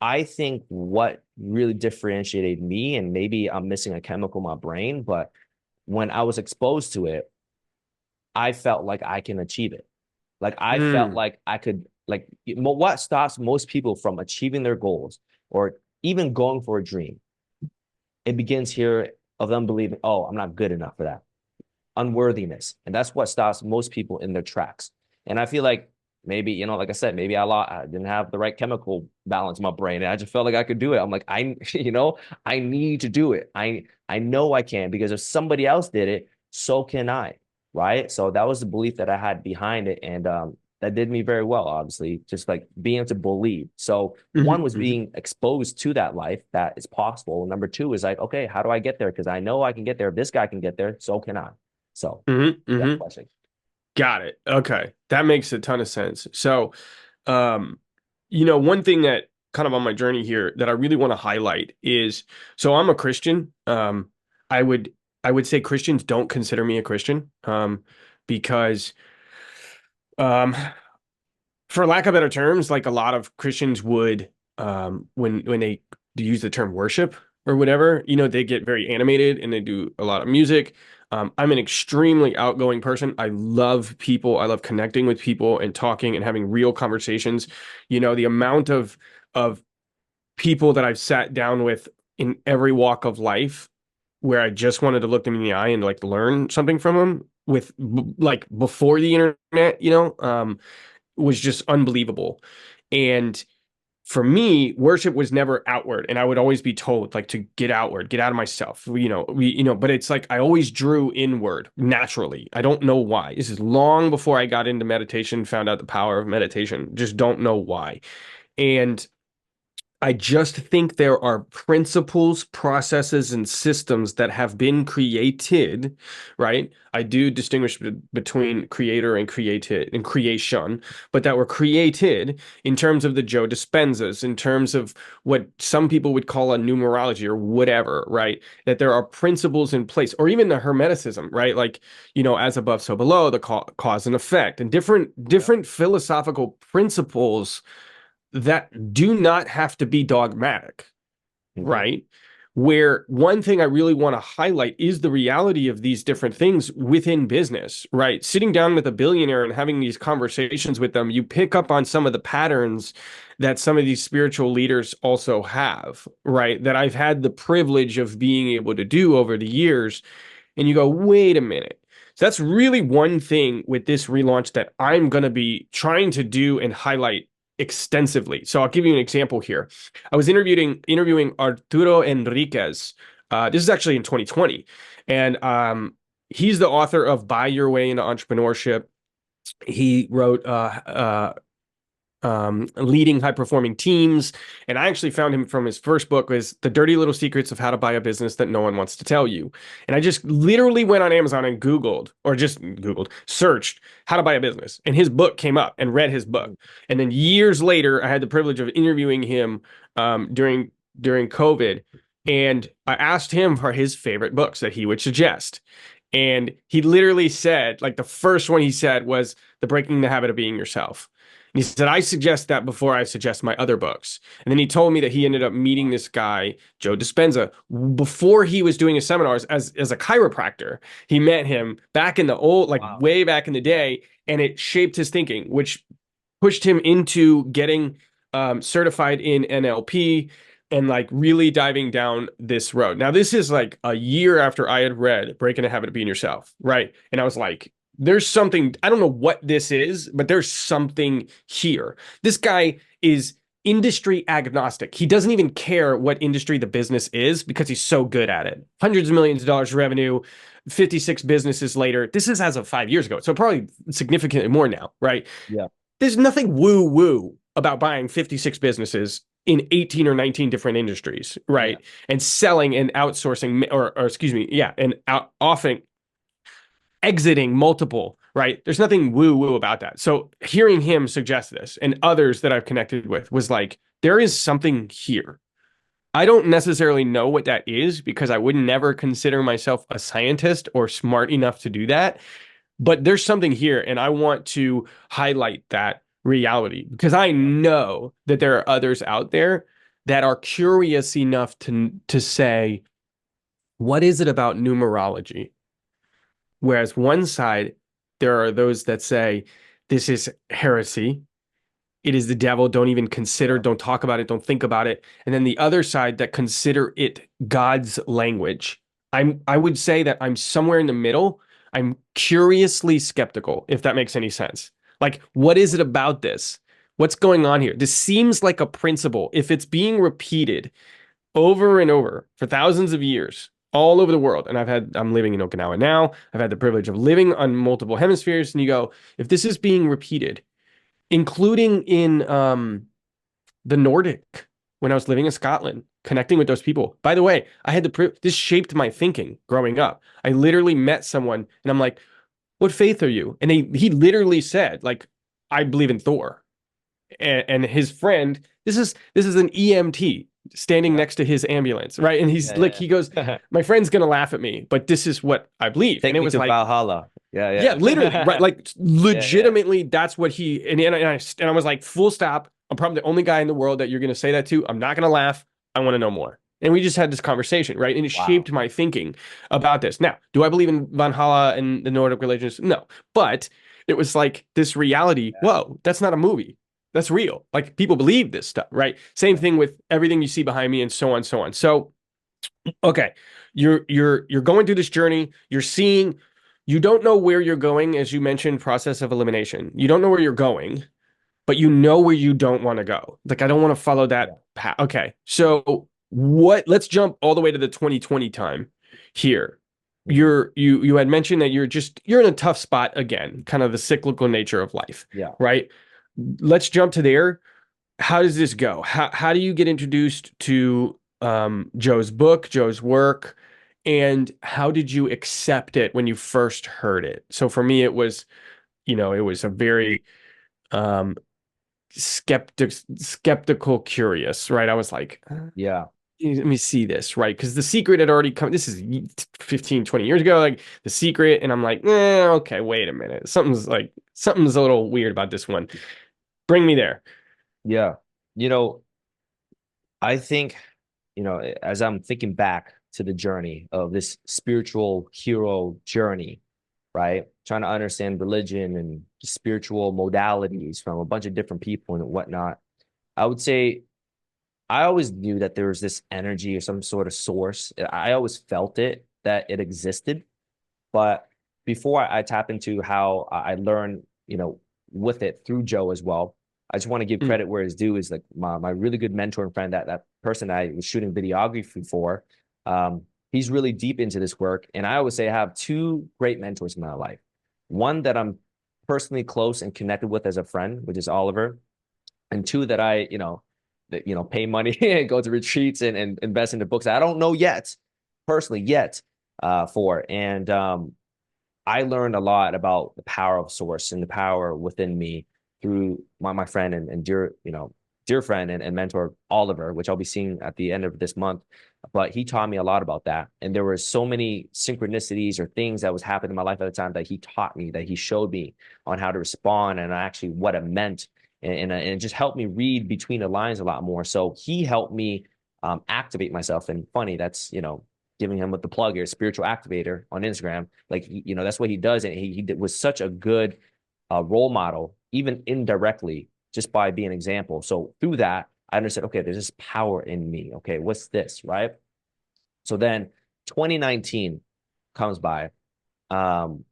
I think what really differentiated me, and maybe I'm missing a chemical in my brain, but when I was exposed to it, I felt like I can achieve it. Like I felt Mm. like I could, like, what stops most people from achieving their goals or even going for a dream? It begins here of them believing, oh, I'm not good enough for that, unworthiness. And that's what stops most people in their tracks. And I feel like maybe, like I said, maybe I didn't have the right chemical balance in my brain. And I just felt like I could do it. I'm like, I need to do it. I know I can, because if somebody else did it, so can I. Right. So that was the belief that I had behind it. And that did me very well, obviously, just like being able to believe. So one Mhm, was mhm, being exposed to that life that is possible. Number two is like, okay, how do I get there? Because I know I can get there. If this guy can get there, so can I. So mhm, that mhm. question. Got it. Okay. That makes a ton of sense. So, um, one thing that kind of on my journey here that I really want to highlight is, so I'm a Christian. I would I would say Christians don't consider me a Christian, because um, for lack of better terms, like a lot of Christians would, when they use the term worship or whatever, they get very animated and they do a lot of music. I'm an extremely outgoing person. I love people. I love connecting with people and talking and having real conversations. The amount of people that I've sat down with in every walk of life where I just wanted to look them in the eye and like learn something from them with like before the internet, was just unbelievable. And for me, worship was never outward, and I would always be told like to get outward, get out of myself. But it's like I always drew inward naturally. I don't know why. This is long before I got into meditation, found out the power of meditation. Just don't know why. And I just think there are principles, processes, and systems that have been created, right? I do distinguish between creator and created and creation, but that were created in terms of the Joe Dispenzas, in terms of what some people would call a numerology or whatever, right? That there are principles in place, or even the Hermeticism, right? Like, as above, so below, the cause and effect, and different philosophical principles that do not have to be dogmatic, Mhm. right? Where one thing I really want to highlight is the reality of these different things within business, right? Sitting down with a billionaire and having these conversations with them, you pick up on some of the patterns that some of these spiritual leaders also have, right? That I've had the privilege of being able to do over the years. And you go, wait a minute. So that's really one thing with this relaunch that I'm going to be trying to do and highlight extensively. So I'll give you an example here. I was interviewing Arturo Enriquez. This is actually in 2020, and he's the author of Buy Your Way into Entrepreneurship. He wrote leading high performing teams. And I actually found him from his first book was The Dirty Little Secrets of How to Buy a Business That No One Wants to Tell You. And I just literally went on Amazon and searched how to buy a business. And his book came up and read his book. And then years later, I had the privilege of interviewing him during COVID. And I asked him for his favorite books that he would suggest. And he literally said, like the first one he said was The Breaking the Habit of Being Yourself. And he said, I suggest that before I suggest my other books. And then he told me that he ended up meeting this guy, Joe Dispenza, before he was doing his seminars as a chiropractor. He met him back in the old, like Wow. way back in the day, and it shaped his thinking, which pushed him into getting certified in NLP and like really diving down this road. Now, this is like a year after I had read Breaking the Habit of Being Yourself, right? And I was like, there's something, I don't know what this is, but there's something here. This guy is industry agnostic. He doesn't even care what industry the business is because he's so good at it. Hundreds of millions of dollars revenue, 56 businesses later. This is as of 5 years ago. So probably significantly more now, right? Yeah. There's nothing woo woo about buying 56 businesses in 18 or 19 different industries, Yeah. right? And selling and outsourcing, or excuse me, yeah, and often exiting multiple, right? There's nothing woo woo about that. So hearing him suggest this and others that I've connected with was like, there is something here. I don't necessarily know what that is because I would never consider myself a scientist or smart enough to do that. But there's something here, and I want to highlight that reality because I know that there are others out there that are curious enough to say, what is it about numerology? Whereas one side, there are those that say this is heresy. It is the devil. Don't even consider, don't talk about it, don't think about it. And then the other side that consider it God's language. I would say that I'm somewhere in the middle. I'm curiously skeptical, if that makes any sense. Like, what is it about this? What's going on here? This seems like a principle. If it's being repeated over and over for thousands of years all over the world, and I'm living in Okinawa now. I've had the privilege of living on multiple hemispheres, and you go, if this is being repeated, including in the Nordic when I was living in Scotland, connecting with those people. By the way, I had this shaped my thinking growing up. I literally met someone and I'm like, "What faith are you?" And he literally said, like, "I believe in Thor." And his friend, this is an EMT standing Yeah. next to his ambulance, right? And he's like, Yeah. he goes, Yeah. "My friend's gonna laugh at me, but this is what I believe." And Take it me was to like, Valhalla. yeah, Yeah. literally, right? Yeah. Like Yeah. Yeah. legitimately, that's what he and I was like, full stop. I'm probably the only guy in the world that you're gonna say that to. I'm not gonna laugh. I want to know more. And we just had this conversation, right? And it Wow. shaped my thinking about this. Now, do I believe in Valhalla and the Nordic religions? No, but it was like this reality. Yeah. Whoa, that's not a movie. That's real. Like people believe this stuff, right? Same Yeah. thing with everything you see behind me, and so on, so on. So okay, you're going through this journey, you're seeing, you don't know where you're going, as you mentioned, process of elimination. You don't know where you're going, but you know where you don't want to go. Like, I don't want to follow Yeah. that path. Okay. So let's jump all the way to the 2020 time here. Mhm. You had mentioned that you're in a tough spot again, kind of the cyclical nature of life, Yeah. right? Let's jump to there. How does this go? How do you get introduced to Joe's book, Joe's work, and how did you accept it when you first heard it? So for me, it was a very um skeptical, curious, right? I was like, Yeah. let me see this, right? Because The Secret had already come. This is 15, 20 years ago, like The Secret, and I'm like, okay, wait a minute. Something's a little weird about this one. Bring me there. Yeah. You know, I think, as I'm thinking back to the journey of this spiritual hero journey, right? Trying to understand religion and spiritual modalities from a bunch of different people and whatnot. I would say I always knew that there was this energy or some sort of source. I always felt it, that it existed. But before I tap into how I learned, with it through Joe as well, I just want to give Mm, credit where it's due is like my really good mentor and friend, that person I was shooting videography for. Um, he's really deep into this work. And I always say I have two great mentors in my life. One that I'm personally close and connected with as a friend, which is Oliver, and two that pay money and go to retreats and invest into books that I don't know yet, personally yet, for. And I learned a lot about the power of source and the power within me through my friend and dear friend and mentor Oliver, which I'll be seeing at the end of this month. But he taught me a lot about that. And there were so many synchronicities or things that was happening in my life at the time that he taught me, that he showed me on how to respond and actually what it meant. And it just helped me read between the lines a lot more. So he helped me activate myself. And funny, that's, giving him with the plug here, spiritual activator on Instagram. Like, that's what he does. And he was such a good role model, even indirectly, just by being an example. So through that, I understood, okay, there's this power in me. Okay, what's this, right? So then 2019 comes by. Um,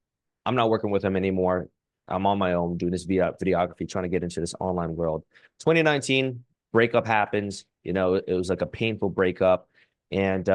I'm not working with him anymore. I'm on my own doing this videography, trying to get into this online world. 2019, breakup happens. You know, it was like a painful breakup. And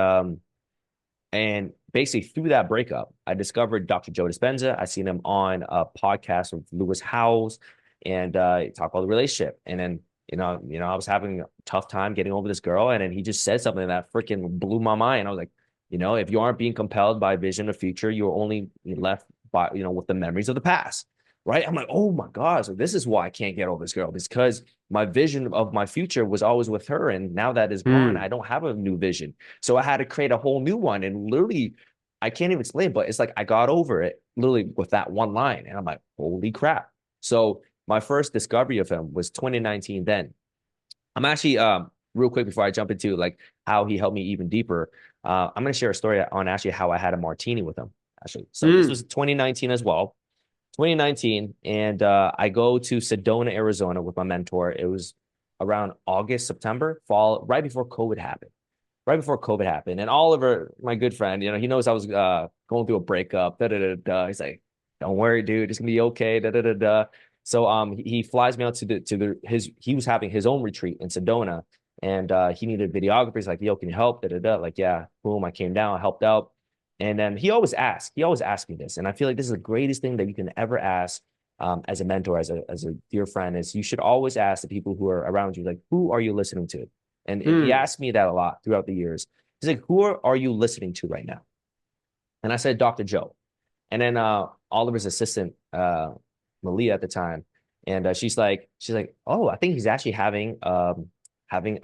basically through that breakup, I discovered Dr. Joe Dispenza. I seen him on a podcast with Lewis Howes and he talked about the relationship. And then, I was having a tough time getting over this girl. And then he just said something that freaking blew my mind. I was like, if you aren't being compelled by a vision of future, you're only left by, with the memories of the past. Right. I'm like, oh my God. So this is why I can't get over this girl, because my vision of my future was always with her. And now that is gone, Mm. I don't have a new vision. So I had to create a whole new one. And literally, I can't even explain, but it's like I got over it literally with that one line. And I'm like, holy crap. So my first discovery of him was 2019 then. I'm actually real quick before I jump into like how he helped me even deeper. I'm gonna share a story on actually how I had a martini with him. Actually. So this Mm. was 2019 as well. 2019, and I go to Sedona, Arizona with my mentor. It was around August, September, fall, right before COVID happened. Right before COVID happened. And Oliver, my good friend, he knows I was going through a breakup. Da, da, da, da. He's like, don't worry, dude, it's gonna be okay. Da, da, da, da. So he flies me out he was having his own retreat in Sedona, and he needed videographers. He's like, yo, can you help? Da, da, da. Like, yeah, boom, I came down, I helped out. And then he always asked me this. And I feel like this is the greatest thing that you can ever ask as a mentor, as a dear friend, is you should always ask the people who are around you, like, who are you listening to? And he Mm. asked me that a lot throughout the years. He's like, who are you listening to right now? And I said, Dr. Joe. And then Oliver's assistant, Malia at the time, and she's like, oh, I think he's actually having a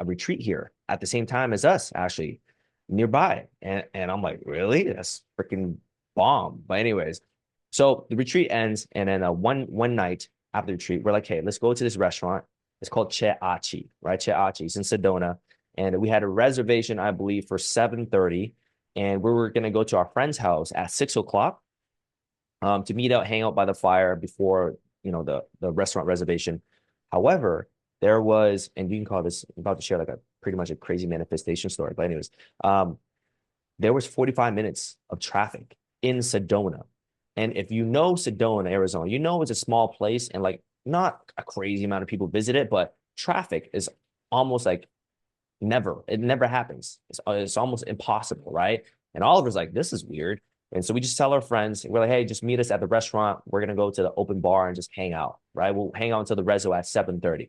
retreat here at the same time as us, actually nearby. And I'm like, really? That's freaking bomb. But anyways, so the retreat ends, and then one night after the retreat, we're like, hey, let's go to this restaurant. It's called Che Achi, right? Che Achi. It's in Sedona, and we had a reservation, I believe, for 7:30, and we were gonna go to our friend's house at 6 o'clock to meet out, hang out by the fire before the restaurant reservation. However, there was, and you can call this, I'm about to share like a pretty much a crazy manifestation story. But anyways, there was 45 minutes of traffic in Sedona. And if you know Sedona, Arizona, it's a small place and like not a crazy amount of people visit it, but traffic is almost like it never happens. It's almost impossible, right? And Oliver's like, this is weird. And so we just tell our friends, we're like, hey, just meet us at the restaurant. We're gonna go to the open bar and just hang out, right? We'll hang out until the rezo at 7:30.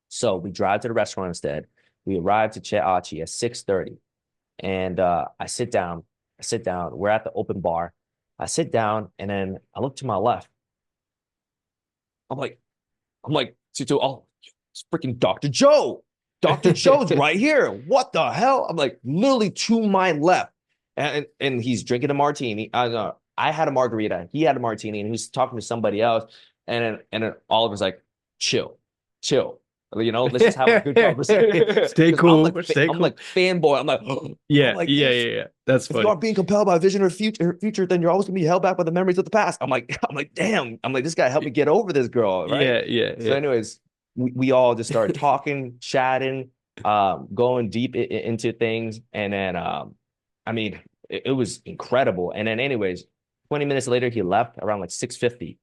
So we drive to the restaurant instead. We arrive to Che Achi at 6:30. And I sit down. We're at the open bar. I sit down and then I look to my left. I'm like, oh, it's freaking Dr. Joe. Dr. Joe's right here. What the hell? I'm like, literally to my left. And he's drinking a martini. I had a margarita. He had a martini, and he was talking to somebody else. And then Oliver's like, chill, chill. Let's just have a good conversation. Stay cool. Stay I'm cool. like fanboy. I'm like, I'm Yeah, like yeah, this. yeah, yeah. That's If you funny. aren't being compelled by a vision or future, then you're always gonna be held back by the memories of the past. I'm like, damn. I'm like, this guy helped me get over this girl, right? Yeah, yeah, So, yeah. anyways, we all just started talking, chatting, going deep into things, and then I mean, it was incredible. And then, anyways, 20 minutes later, he left around like 6:50.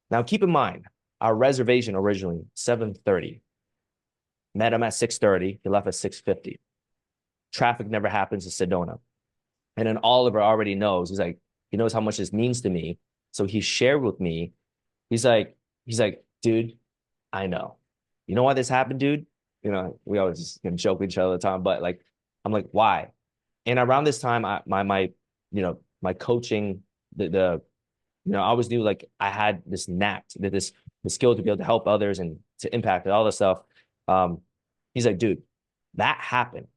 Now, keep in mind, our reservation originally 7:30. Met him at 6:30. He left at 6:50. Traffic never happens in Sedona. And then Oliver already knows. He's like, he knows how much this means to me. So he shared with me. He's like, dude, I know. You know why this happened, dude? We always just joke with each other all the time, but like, I'm like, why? And around this time, my coaching, I always knew like I had this knack, the skill to be able to help others and to impact and all this stuff. Um, he's like, dude, that happened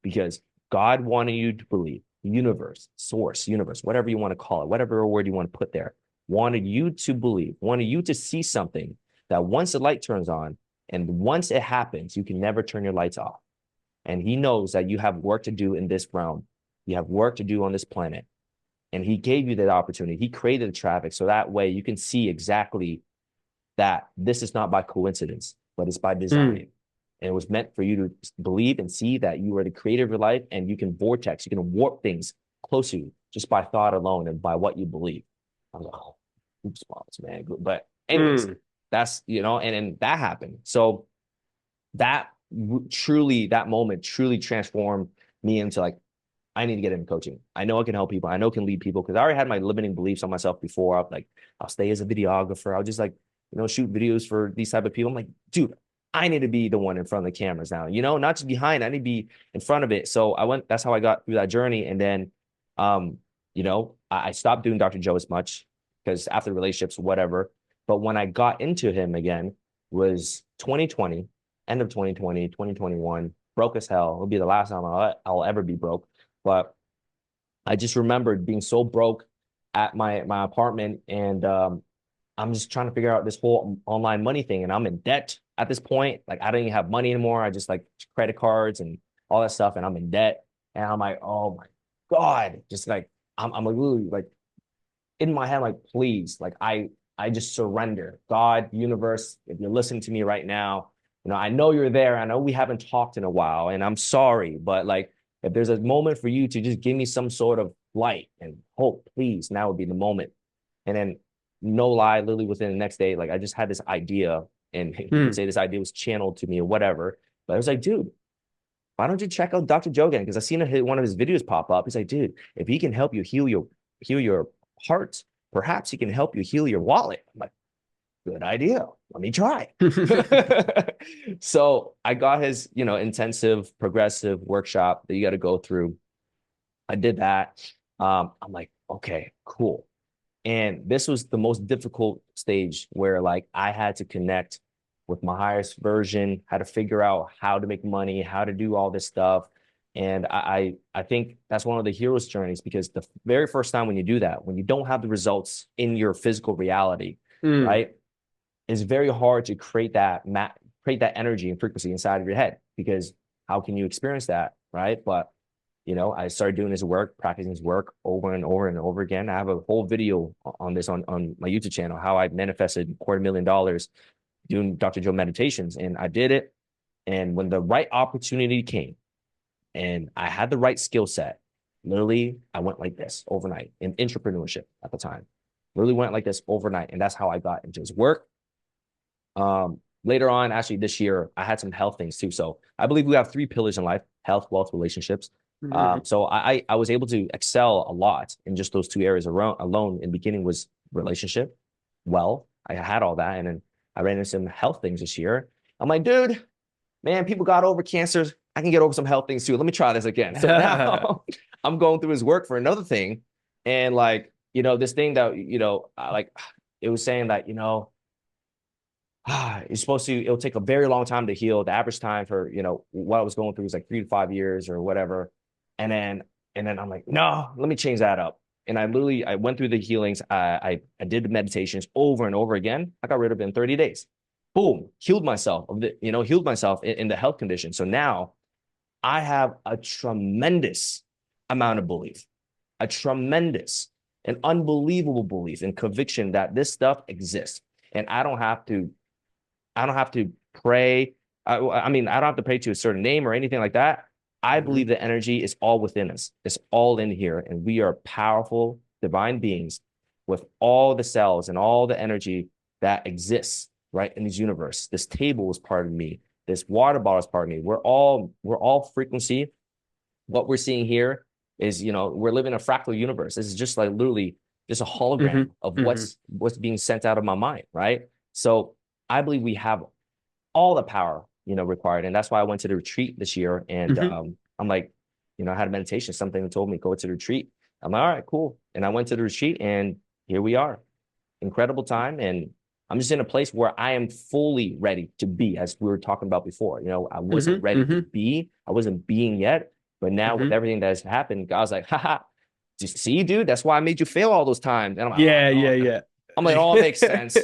because God wanted you to believe, the universe, source, universe, whatever you want to call it, whatever word you want to put there, wanted you to believe, wanted you to see something that once the light turns on and once it happens, you can never turn your lights off. And he knows that you have work to do in this realm. You have work to do on this planet. And he gave you that opportunity. He created the traffic so that way you can see exactly that this is not by coincidence, but it's by Mm. design. And it was meant for you to believe and see that you are the creator of your life and you can vortex, you can warp things close to you just by thought alone and by what you believe. I was like, oh, goosebumps, man. But anyways, Mm. that's, and that happened. So that truly, that moment truly transformed me into like, I need to get into coaching. I know I can help people. I know I can lead people because I already had my limiting beliefs on myself before. I'm like, I'll stay as a videographer. I'll just like, shoot videos for these type of people. I'm like, dude, I need to be the one in front of the cameras now, not just behind. I need to be in front of it. So that's how I got through that journey. And then, I stopped doing Dr. Joe as much because after relationships, whatever. But when I got into him again was 2020, end of 2020, 2021, broke as hell. It'll be the last time I'll ever be broke. But I just remembered being so broke at my apartment, and I'm just trying to figure out this whole online money thing, and I'm in debt at this point. Like I don't even have money anymore. I just like credit cards and all that stuff, and I'm in debt. And I'm like, oh my God, just like I'm like really like in my head, like please, like I just surrender. God, universe, if you're listening to me right now, I know you're there. I know we haven't talked in a while, and I'm sorry, but like if there's a moment for you to just give me some sort of light and hope, please, now would be the moment. And then, no lie, literally within the next day, like I just had this idea, and you could Mm. say this idea was channeled to me or whatever. But I was like, dude, why don't you check out Dr. Joe again? Because I seen one of his videos pop up. He's like, dude, if he can help you heal your heart, perhaps he can help you heal your wallet. I'm like, good idea. Let me try. So I got his, intensive progressive workshop that you got to go through. I did that. I'm like, okay, cool. And this was the most difficult stage where like I had to connect with my highest version, how to figure out how to make money, how to do all this stuff. And I think that's one of the hero's journeys because the very first time when you do that, when you don't have the results in your physical reality, Mm. right? It's very hard to create that energy and frequency inside of your head because how can you experience that, right? But I started doing his work, practicing his work over and over and over again. I have a whole video on this on my YouTube channel, how I manifested $250,000 doing Dr. Joe meditations. And I did it. And when the right opportunity came and I had the right skill set, literally, I went like this overnight in entrepreneurship at the time. Literally went like this overnight. And that's how I got into his work. Later on, actually this year, I had some health things too. So I believe we have three pillars in life: health, wealth, relationships. Mhm. So I was able to excel a lot in just those two areas alone. In the beginning was relationship, wealth. I had all that, and then I ran into some health things this year. I'm like, dude, man, people got over cancers. I can get over some health things too. Let me try this again. So now I'm going through his work for another thing, and like this thing that like it was saying that it's supposed to, it'll take a very long time to heal. The average time for, what I was going through was like 3 to 5 years or whatever. And then I'm like, no, let me change that up. And I went through the healings. I did the meditations over and over again. I got rid of it in 30 days. Boom, healed myself healed myself in the health condition. So now I have a tremendous amount of belief, a tremendous, an unbelievable belief and conviction that this stuff exists. And I don't have to pray. I mean, I don't have to pray to a certain name or anything like that. I Mhm. believe the energy is all within us. It's all in here. And we are powerful divine beings with all the cells and all the energy that exists right in this universe. This table is part of me. This water bottle is part of me. We're all frequency. What we're seeing here is, we're living a fractal universe. This is just like literally just a hologram Mhm. of Mhm. what's being sent out of my mind, right? So I believe we have all the power, required. And that's why I went to the retreat this year. And Mhm. I'm like, I had a meditation, something that told me go to the retreat. I'm like, all right, cool. And I went to the retreat and here we are. Incredible time. And I'm just in a place where I am fully ready to be, as we were talking about before. I wasn't Mhm. ready to Mhm. be. I wasn't being yet. But now with Mhm. everything that has happened, God's like, haha, just see, dude, that's why I made you fail all those times. And I'm like, Yeah, oh, yeah, oh. yeah. I'm like, oh, it makes sense.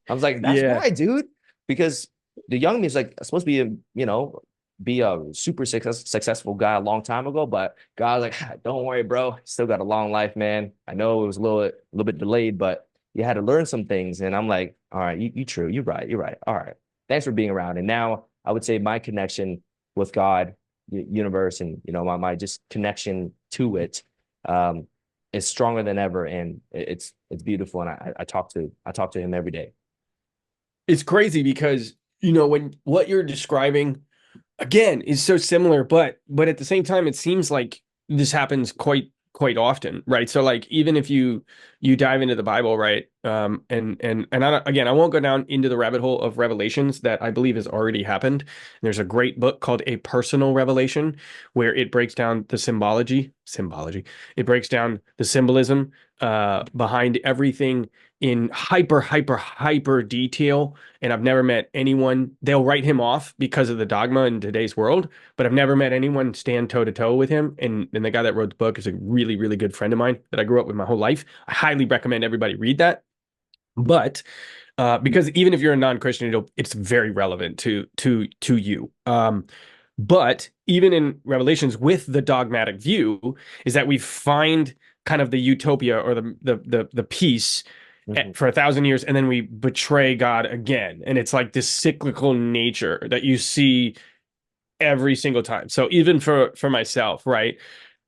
I was like, that's Yeah. why, dude. Because the young me is like supposed to be be a super successful guy a long time ago, but God's like, don't worry, bro. Still got a long life, man. I know it was a little bit delayed, but you had to learn some things. And I'm like, all right, you true, you're right. All right. Thanks for being around. And now I would say my connection with God, universe, and my just connection to it, um, is stronger than ever, and it's beautiful. And I talk to him every day. It's crazy because, when what you're describing again is so similar, but at the same time, it seems like this happens quite often, right? So like even if you dive into the Bible, right? And again, I won't go down into the rabbit hole of revelations that I believe has already happened. There's a great book called A Personal Revelation where it breaks down the symbology. It breaks down the symbolism behind everything in hyper detail. And I've never met anyone, they'll write him off because of the dogma in today's world, but I've never met anyone stand toe to toe with him. And the guy that wrote the book is a really, really good friend of mine that I grew up with my whole life. I highly recommend everybody read that. But because even if you're a non-Christian, it's very relevant to you. But even in Revelations, with the dogmatic view, is that we find kind of the utopia or the peace Mhm. for 1,000 years, and then we betray God again, and it's like this cyclical nature that you see every single time. So even for myself, right,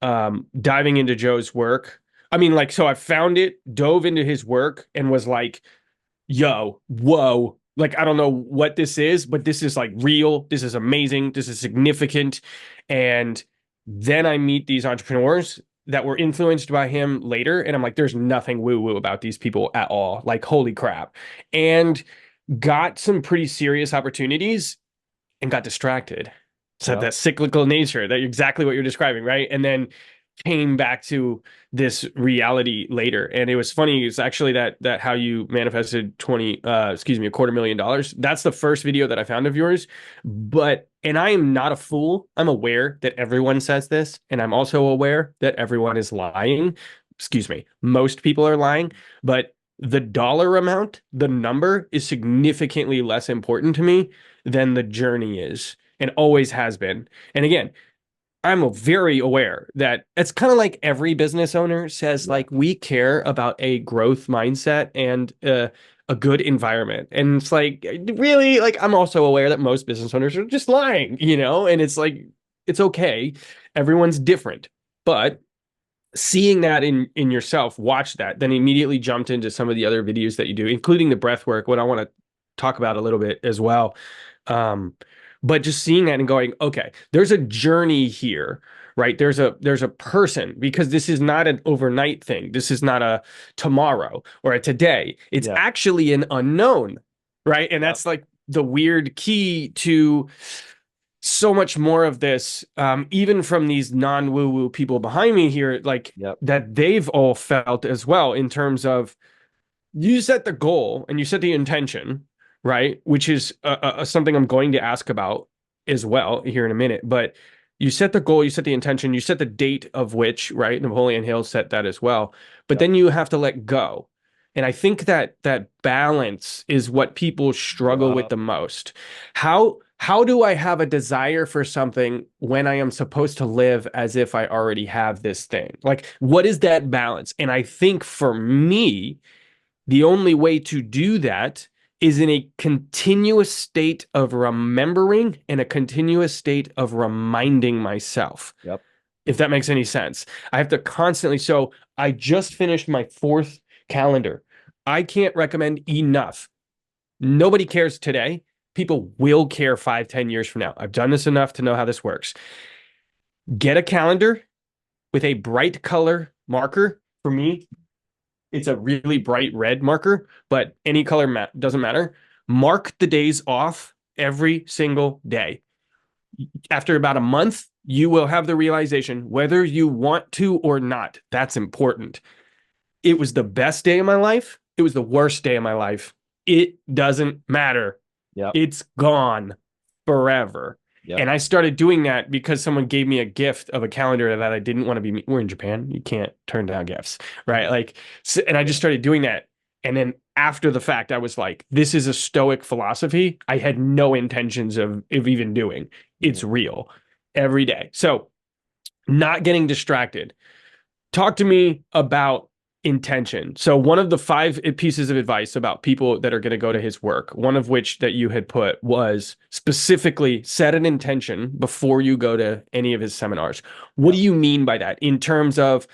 diving into Joe's work, I mean, like, so I found it, dove into his work, and was like, yo, whoa. Like, I don't know what this is, but this is like real. This is amazing. This is significant. And then I meet these entrepreneurs that were influenced by him later. And I'm like, there's nothing woo woo about these people at all. Like, holy crap. And got some pretty serious opportunities and got distracted. So Yep. that cyclical nature, that exactly what you're describing, right? And then came back to this reality later. And it was funny, it's actually that how you manifested $250,000. That's the first video that I found of yours. But and I am not a fool. I'm aware that everyone says this, and I'm also aware that everyone is lying. Excuse me. Most people are lying, but the dollar amount, the number is significantly less important to me than the journey is and always has been. And again, I'm very aware that it's kind of like every business owner says, Yeah. like, we care about a growth mindset and a good environment. And it's like, really, like, I'm also aware that most business owners are just lying, and it's like, it's okay. Everyone's different. But seeing that in yourself, watch that, then immediately jumped into some of the other videos that you do, including the breath work, what I want to talk about a little bit as well. Um, but just seeing that and going, okay, there's a journey here, right? There's a person, because this is not an overnight thing. This is not a tomorrow or a today. It's Yeah. actually an unknown, right? And Yep. that's like the weird key to so much more of this, even from these non-woo-woo people behind me here, like Yep. that they've all felt as well, in terms of you set the goal and you set the intention, right? Which is something I'm going to ask about as well here in a minute. But you set the goal, you set the intention, you set the date of which, right? Napoleon Hill set that as well. But Yep. then you have to let go. And I think that balance is what people struggle with Yep. the most. How do I have a desire for something when I am supposed to live as if I already have this thing? Like, what is that balance? And I think for me, the only way to do that is in a continuous state of remembering and a continuous state of reminding myself, Yep. if that makes any sense. I have to constantly. So I just finished my fourth calendar. I can't recommend enough. Nobody cares today. People will care 5, 10 years from now. I've done this enough to know how this works. Get a calendar with a bright color marker. For me, it's a really bright red marker, but any color doesn't matter. Mark the days off every single day. After about a month, you will have the realization whether you want to or not. That's important. It was the best day of my life. It was the worst day of my life. It doesn't matter. Yep. It's gone forever. Yep. And I started doing that because someone gave me a gift of a calendar that I didn't want to be. We're in Japan. You can't turn down gifts, right? Like, so, and I just Yeah. started doing that. And then after the fact, I was like, this is a stoic philosophy I had no intentions of even doing. It's Mhm. real every day. So, not getting distracted. Talk to me about intention. So one of the five pieces of advice about people that are going to go to his work, one of which that you had put was specifically set an intention before you go to any of his seminars. What do Yep. you mean by that in terms of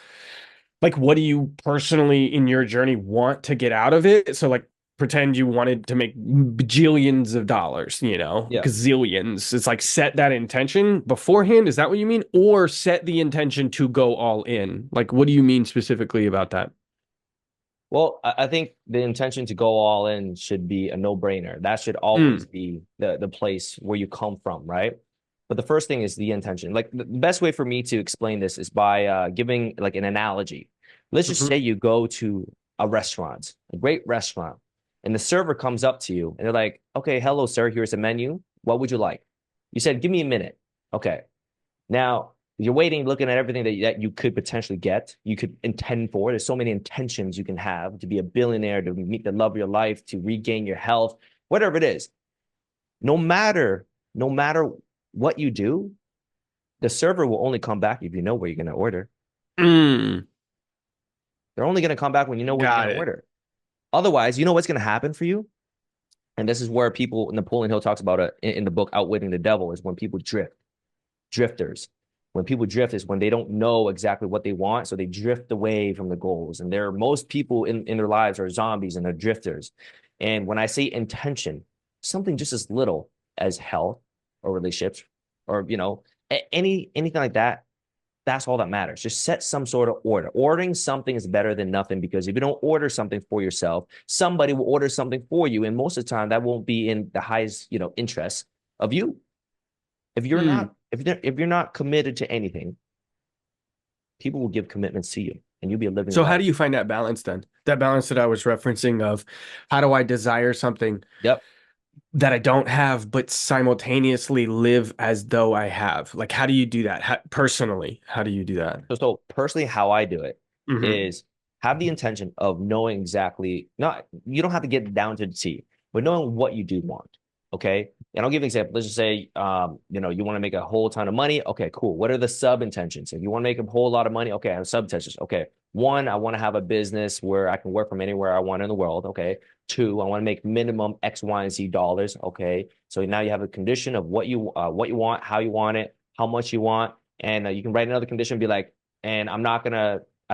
like what do you personally in your journey want to get out of it? So like pretend you wanted to make bajillions of dollars, Yeah. gazillions. It's like set that intention beforehand. Is that what you mean? Or set the intention to go all in? Like what do you mean specifically about that? Well, I think the intention to go all in should be a no-brainer. That should always Mm, be the place where you come from, right? But the first thing is the intention. Like the best way for me to explain this is by giving like an analogy. Let's just mhm. say you go to a restaurant, a great restaurant, and the server comes up to you and they're like, "Okay, hello, sir. Here's a menu. What would you like?" You said, "Give me a minute." Okay. Now you're waiting, looking at everything that you could potentially get, you could intend for. There's so many intentions you can have to be a billionaire, to meet the love of your life, to regain your health, whatever it is. No matter what you do, the server will only come back if you know what you're going to order. Mm, They're only going to come back when you know what you're got going to it. order. Otherwise, you know what's going to happen for you? And this is where people, Napoleon Hill talks about it in the book Outwitting the Devil, is when people drifters. When people drift is when they don't know exactly what they want, so they drift away from the goals. And there are most people in their lives are zombies and they're drifters. And when I say intention, something just as little as health or relationships or anything like that, that's all that matters. Just set some sort of order. Ordering something is better than nothing, because if you don't order something for yourself, somebody will order something for you. And most of the time that won't be in the highest, interest of you. If you're Mm. not if you're not committed to anything, people will give commitments to you and you'll be a living So how life. do you find that balance then? That balance that I was referencing of how do I desire something Yep. that I don't have, but simultaneously live as though I have? Like, how do you do that? Personally, how do you do that? So personally, how I do it Hmm. is have the intention of knowing exactly, not, you don't have to get down to the T, but knowing what you do want. Okay. And I'll give an example. Let's just say, you want to make a whole ton of money. Okay, cool. What are the sub intentions? If you want to make a whole lot of money, okay, I have sub intentions. Okay. One, I want to have a business where I can work from anywhere I want in the world. Okay. Two, I want to make minimum X, Y, and Z dollars. Okay. So now you have a condition of what you want, how you want it, how much you want, and you can write another condition, be like, and I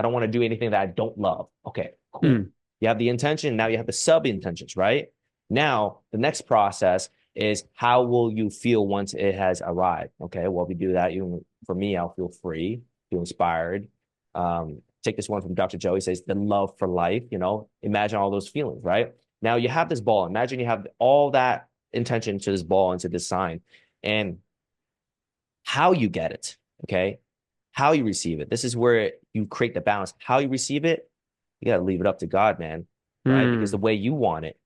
don't want to do anything that I don't love. Okay, cool. Mm. You have the intention. Now you have the sub intentions, right? Now the next process is how will you feel once it has arrived? Okay, well, if you do that, for me, I'll feel free, feel inspired. Take this one from Dr. Joe. He says the love for life. Imagine all those feelings, right? Now you have this ball. Imagine you have all that intention to this ball, into this sign, and how you get it. Okay, how you receive it. This is where you create the balance. How you receive it, you got to leave it up to God, man, right? Because the Mm. way you want it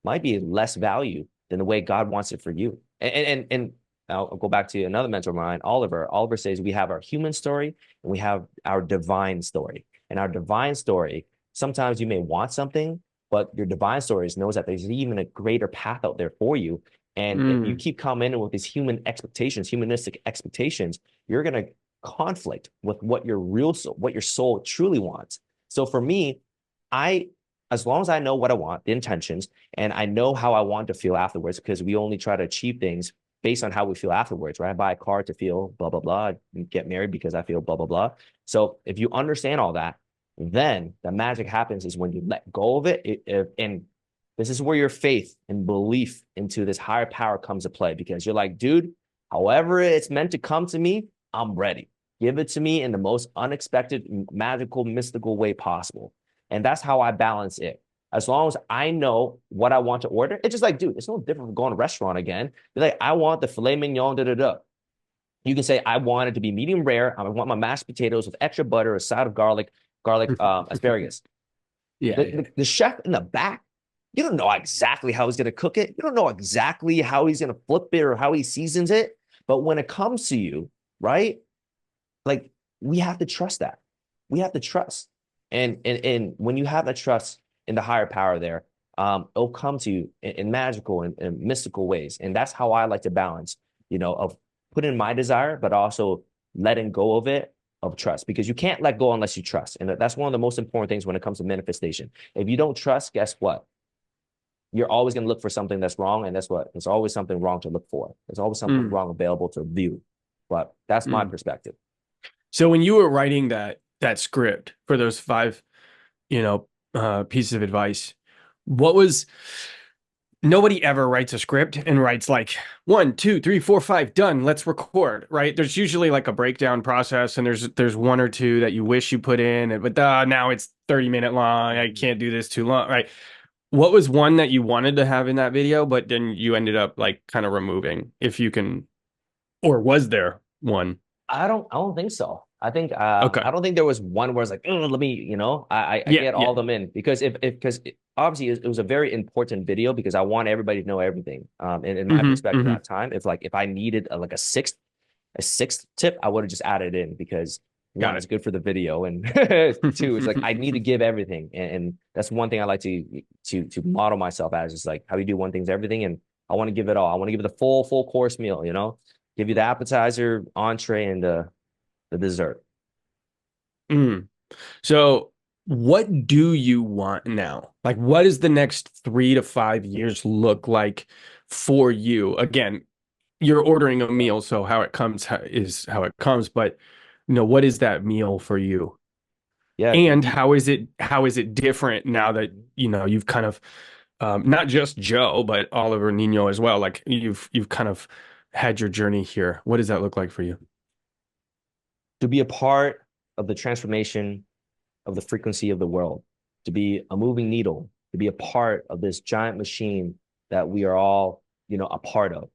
might be less value than the way God wants it for you. And I'll go back to another mentor of mine, Oliver. Oliver says we have our human story and we have our divine story. And our divine story, sometimes you may want something, but your divine story knows that there's even a greater path out there for you. And if you Mm. keep coming in with these humanistic expectations, you're going to conflict with what what your soul truly wants. So for me, I, as long as I know what I want, the intentions, and I know how I want to feel afterwards, because we only try to achieve things based on how we feel afterwards, right? I buy a car to feel blah, blah, blah, and get married because I feel blah, blah, blah. So if you understand all that, then the magic happens is when you let go of and this is where your faith and belief into this higher power comes to play, because you're like, dude, however it's meant to come to me, I'm ready. Give it to me in the most unexpected, magical, mystical way possible. And that's how I balance it. As long as I know what I want to order, it's just like, dude, it's no different from going to a restaurant again. Be like, I want the filet mignon, da da da. You can say, I want it to be medium rare. I want my mashed potatoes with extra butter, a side of garlic asparagus. Yeah, yeah. The chef in the back, you don't know exactly how he's going to cook it. You don't know exactly how he's going to flip it or how he seasons it. But when it comes to you, right? Like, we have to trust that. We have to trust. And when you have that trust in the higher power there, it'll come to you in magical and mystical ways. And that's how I like to balance, of putting my desire, but also letting go of it of trust, because you can't let go unless you trust. And that's one of the most important things when it comes to manifestation. If you don't trust, guess what? You're always going to look for something that's wrong. And that's what, there's always something wrong to look for. There's always something Mm, wrong available to view. But that's my mm. perspective. So when you were writing that script for those five, pieces of advice, what was nobody ever writes a script and writes like one, two, three, four, five, done, let's record, right? There's usually like a breakdown process, and there's one or two that you wish you put in, but now it's 30-minute long. I can't do this too long, right? What was one that you wanted to have in that video, but then you ended up like kind of removing, if you can, or was there one? I don't think so. Okay. I don't think there was one where it's like, oh, let me, I Yeah, get yeah. all them in, because because obviously it was a very important video, because I want everybody to know everything. In my perspective at Hmm. that time, if I needed a sixth tip, I would have just added in, because one, Got it's it. good for the video, and two, it's like I need to give everything, and that's one thing I like to model myself as, is like how you do one thing's everything, and I want to give it all. I want to give it the full course meal, give you the appetizer, entree, and the dessert. Mm. So, what do you want now? Like, what does the next 3 to 5 years look like for you? Again, you're ordering a meal, so how it comes is how it comes. But, what is that meal for you? Yeah, And how is it different now that, you've kind of, not just Joe, but Oliver Nino as well. Like you've kind of had your journey here. What does that look like for you? to be a part of the transformation of the frequency of the world, to be a moving needle, to be a part of this giant machine that we are all, a part of.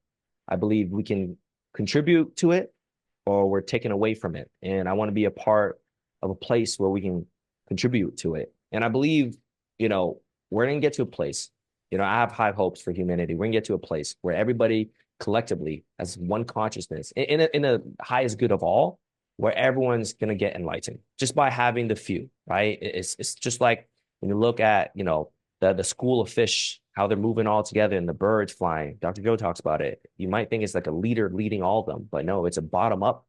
I believe we can contribute to it, or we're taken away from it. And I want to be a part of a place where we can contribute to it. And I believe, we're going to get to a place, I have high hopes for humanity. We're going to get to a place where everybody collectively has one consciousness in a highest good of all, where everyone's going to get enlightened just by having the few, right? It's just like when you look at, the school of fish, how they're moving all together and the birds flying. Dr. Joe talks about it. You might think it's like a leader leading all of them, but no, it's a bottom up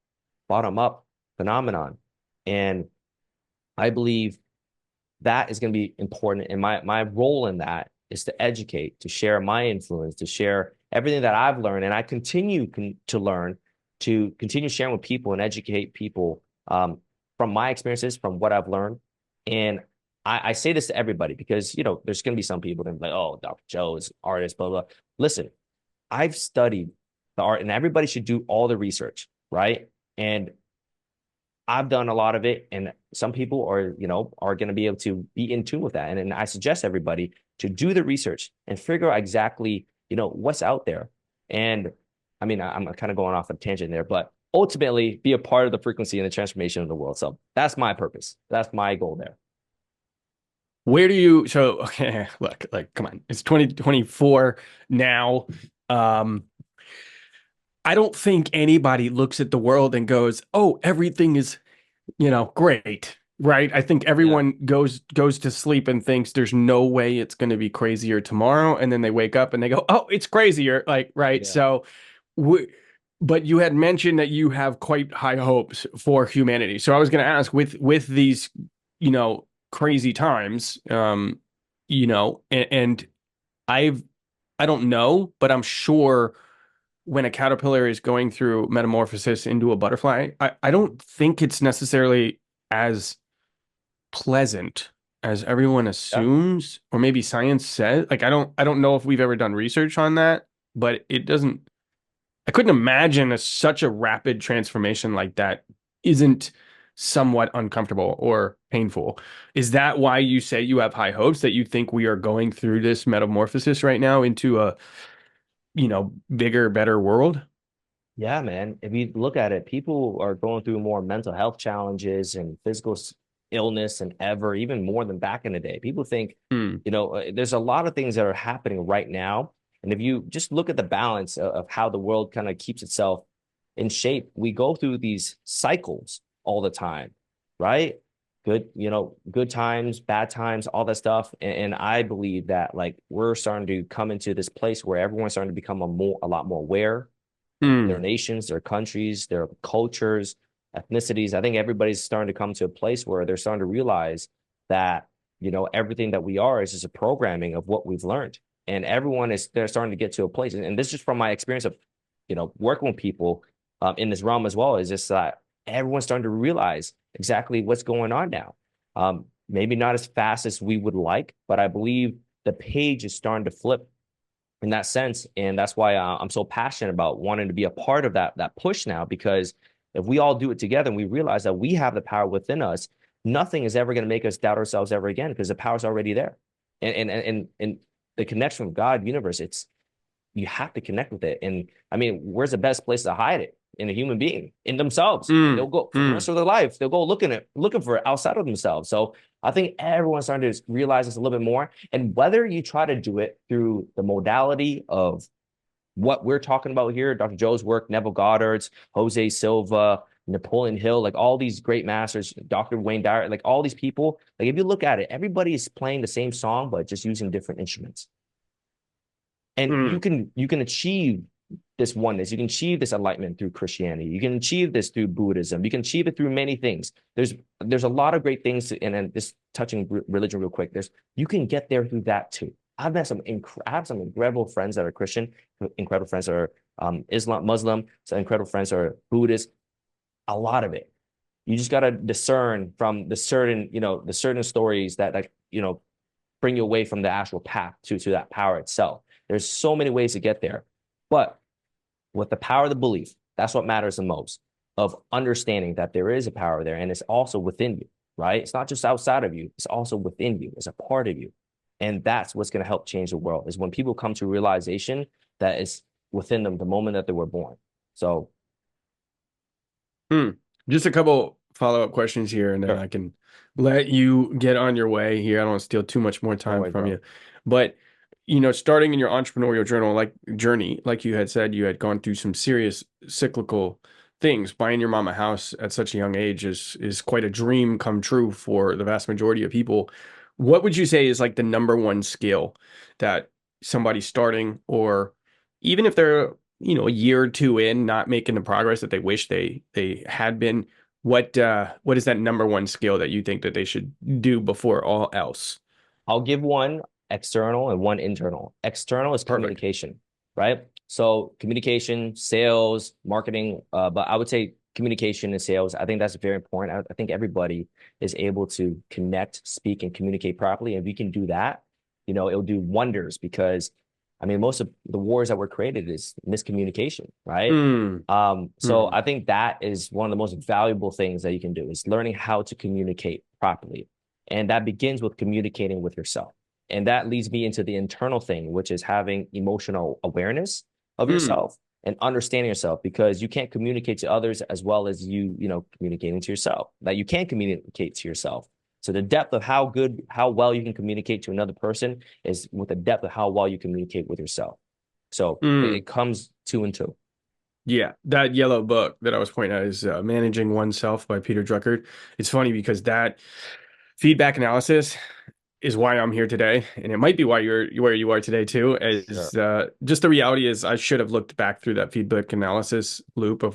phenomenon. And I believe that is going to be important. And my role in that is to educate, to share my influence, to share everything that I've learned. And I continue to learn, to continue sharing with people and educate people, from my experiences, from what I've learned. And I say this to everybody, because, there's going to be some people that are like, oh, Dr. Joe is an artist, blah, blah. Listen, I've studied the art, and everybody should do all the research, right? And I've done a lot of it, and some people are going to be able to be in tune with that. And I suggest everybody to do the research and figure out exactly, what's out there. And I mean, I'm kind of going off a tangent there, but ultimately be a part of the frequency and the transformation of the world. So that's my purpose. That's my goal there. Where do you, so, okay, look, like, come on, it's 2024 now. Um, I don't think anybody looks at the world and goes, "Oh, everything is, great." Right? I think Yeah. everyone goes to sleep and thinks there's no way it's going to be crazier tomorrow, and then they wake up and they go, "Oh, it's crazier." Like, right? Yeah. So, we, but you had mentioned that you have quite high hopes for humanity. So I was going to ask, with these, crazy times, and I've I don't know, but I'm sure when a caterpillar is going through metamorphosis into a butterfly, I don't think it's necessarily as pleasant as everyone Yeah. assumes, or maybe science says. Like I don't know if we've ever done research on that, but it doesn't I couldn't imagine such a rapid transformation like that isn't somewhat uncomfortable or painful. Is that why you say you have high hopes, that you think we are going through this metamorphosis right now into a, bigger, better world? Yeah, man. If you look at it, people are going through more mental health challenges and physical illness and ever, even more than back in the day. People think, Hmm. there's a lot of things that are happening right now. And if you just look at the balance of how the world kind of keeps itself in shape, we go through these cycles all the time, right? Good times, bad times, all that stuff. And I believe that, like, we're starting to come into this place where everyone's starting to become a lot more aware, their Hmm. nations, their countries, their cultures. ethnicities. I think everybody's starting to come to a place where they're starting to realize that, everything that we are is just a programming of what we've learned. And they're starting to get to a place. And this is just from my experience of, working with people in this realm as well, is just that everyone's starting to realize exactly what's going on now. Maybe not as fast as we would like, but I believe the page is starting to flip in that sense. And that's why I'm so passionate about wanting to be a part of that push now, because if we all do it together and we realize that we have the power within us, nothing is ever going to make us doubt ourselves ever again, because the power's already there. And the connection with God, universe, you have to connect with it. And I mean, where's the best place to hide it? In a human being, in themselves. And they'll go for the rest of their life. They'll go looking for it outside of themselves. So I think everyone's starting to realize this a little bit more. And whether you try to do it through the modality of what we're talking about here, Dr. Joe's work, Neville Goddard's, Jose Silva, Napoleon Hill, like all these great masters, Dr. Wayne Dyer, like all these people, like if you look at it, everybody is playing the same song, but just using different instruments. And you can achieve this oneness. You can achieve this enlightenment through Christianity. You can achieve this through Buddhism. You can achieve it through many things. There's a lot of great things, and then just touching religion real quick. You can get there through that too. I have some incredible friends that are Christian, incredible friends that are Muslim, some incredible friends that are Buddhist. A lot of it. You just got to discern from the certain stories that bring you away from the actual path to that power itself. There's so many ways to get there, but with the power of the belief, that's what matters the most, of understanding that there is a power there and it's also within you, right? It's not just outside of you, it's also within you, it's a part of you. And that's what's going to help change the world, is when people come to realization that it's within them the moment that they were born. So just a couple follow-up questions here, and then sure. I can let you get on your way here. I don't want to steal too much more time from you. But starting in your entrepreneurial journey, like you had said, you had gone through some serious cyclical things. Buying your mom a house at such a young age is quite a dream come true for the vast majority of people. What would you say is like the number one skill that somebody starting, or even if they're, a year or two in, not making the progress that they wish they had been, what is that number one skill that you think that they should do before all else? I'll give one external and one internal. External is Perfect. communication, right? So communication, sales, marketing, but I would say communication and sales. I think that's very important. I think everybody is able to connect, speak, and communicate properly. And if we can do that, it'll do wonders, because I mean, most of the wars that were created is miscommunication, right? So I think that is one of the most valuable things that you can do, is learning how to communicate properly. And that begins with communicating with yourself. And that leads me into the internal thing, which is having emotional awareness of yourself and understanding yourself, because you can't communicate to others as well as communicating to yourself. That you can communicate to yourself. So the depth of how well you can communicate to another person is with the depth of how well you communicate with yourself. So it comes two and two. Yeah, that yellow book that I was pointing out is Managing Oneself by Peter Drucker. It's funny because that feedback analysis is why I'm here today, and it might be why you're where you are today too. Just the reality is, I should have looked back through that feedback analysis loop of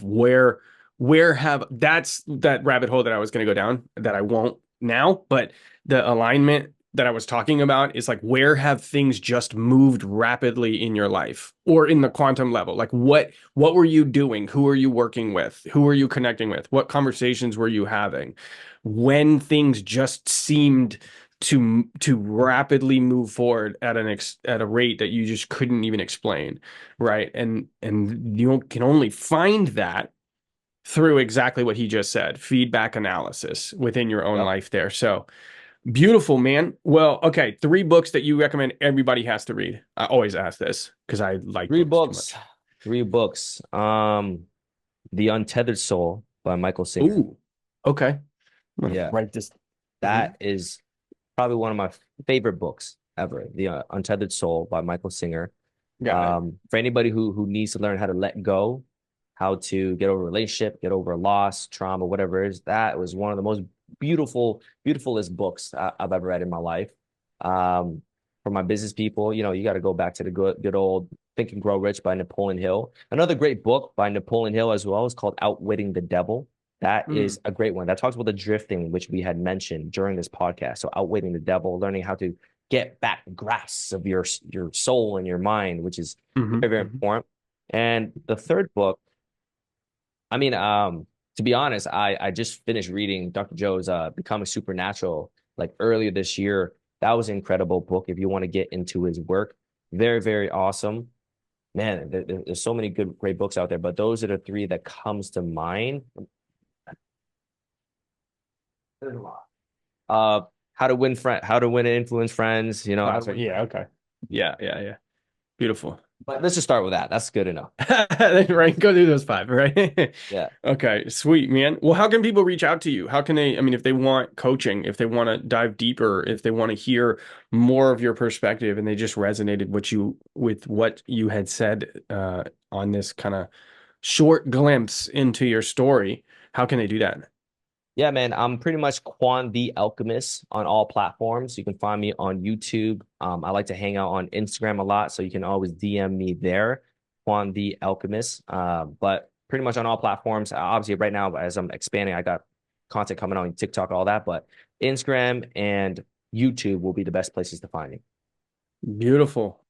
that's that rabbit hole that I was going to go down that I won't now. But the alignment that I was talking about is like, where have things just moved rapidly in your life, or in the quantum level? Like what were you doing? Who are you working with? Who are you connecting with? What conversations were you having when things just seemed to rapidly move forward at a rate that you just couldn't even explain, right? And you can only find that through exactly what he just said, feedback analysis within your own life there. So beautiful, man. Well, okay, 3 books that you recommend everybody has to read. I always ask this because I like 3 books. 3 books. The Untethered Soul by Michael Singer. Ooh, okay. Yeah. Write this. That is probably one of my favorite books ever. The Untethered Soul by Michael Singer. For anybody who needs to learn how to let go, how to get over a relationship, get over a loss, trauma, whatever it is, that was one of the most beautifulest books I've ever read in my life. For my business people, you got to go back to the good old Think and Grow Rich by Napoleon Hill. Another great book by Napoleon Hill as well is called Outwitting the Devil. That Mm. is a great one. That talks about the drifting, which we had mentioned during this podcast. So outwitting the devil, learning how to get back grasp of your soul and your mind, which is Hmm. very, very Hmm. important. And the third book, I mean, to be honest, I just finished reading Dr. Joe's Becoming Supernatural like earlier this year. That was an incredible book if you want to get into his work. Very, very awesome. Man, there's so many good, great books out there, but those are the three that comes to mind. There's a lot. Uh, how to win and influence friends, you know, how to Classic. win Yeah. friends. Okay. Yeah. Yeah. Yeah. Beautiful. But let's just start with that. That's good enough. Right. Go do those five, right? Yeah. Okay, sweet, man. Well, how can people reach out to you? How can they, I mean, if they want coaching, if they want to dive deeper, if they want to hear more of your perspective and they just resonated with what you had said on this kind of short glimpse into your story, how can they do that? Yeah, man. I'm pretty much Quan the Alchemist on all platforms. You can find me on YouTube. I like to hang out on Instagram a lot, so you can always DM me there, Quan the Alchemist. But pretty much on all platforms. Obviously, right now, as I'm expanding, I got content coming on TikTok, all that. But Instagram and YouTube will be the best places to find me. Beautiful.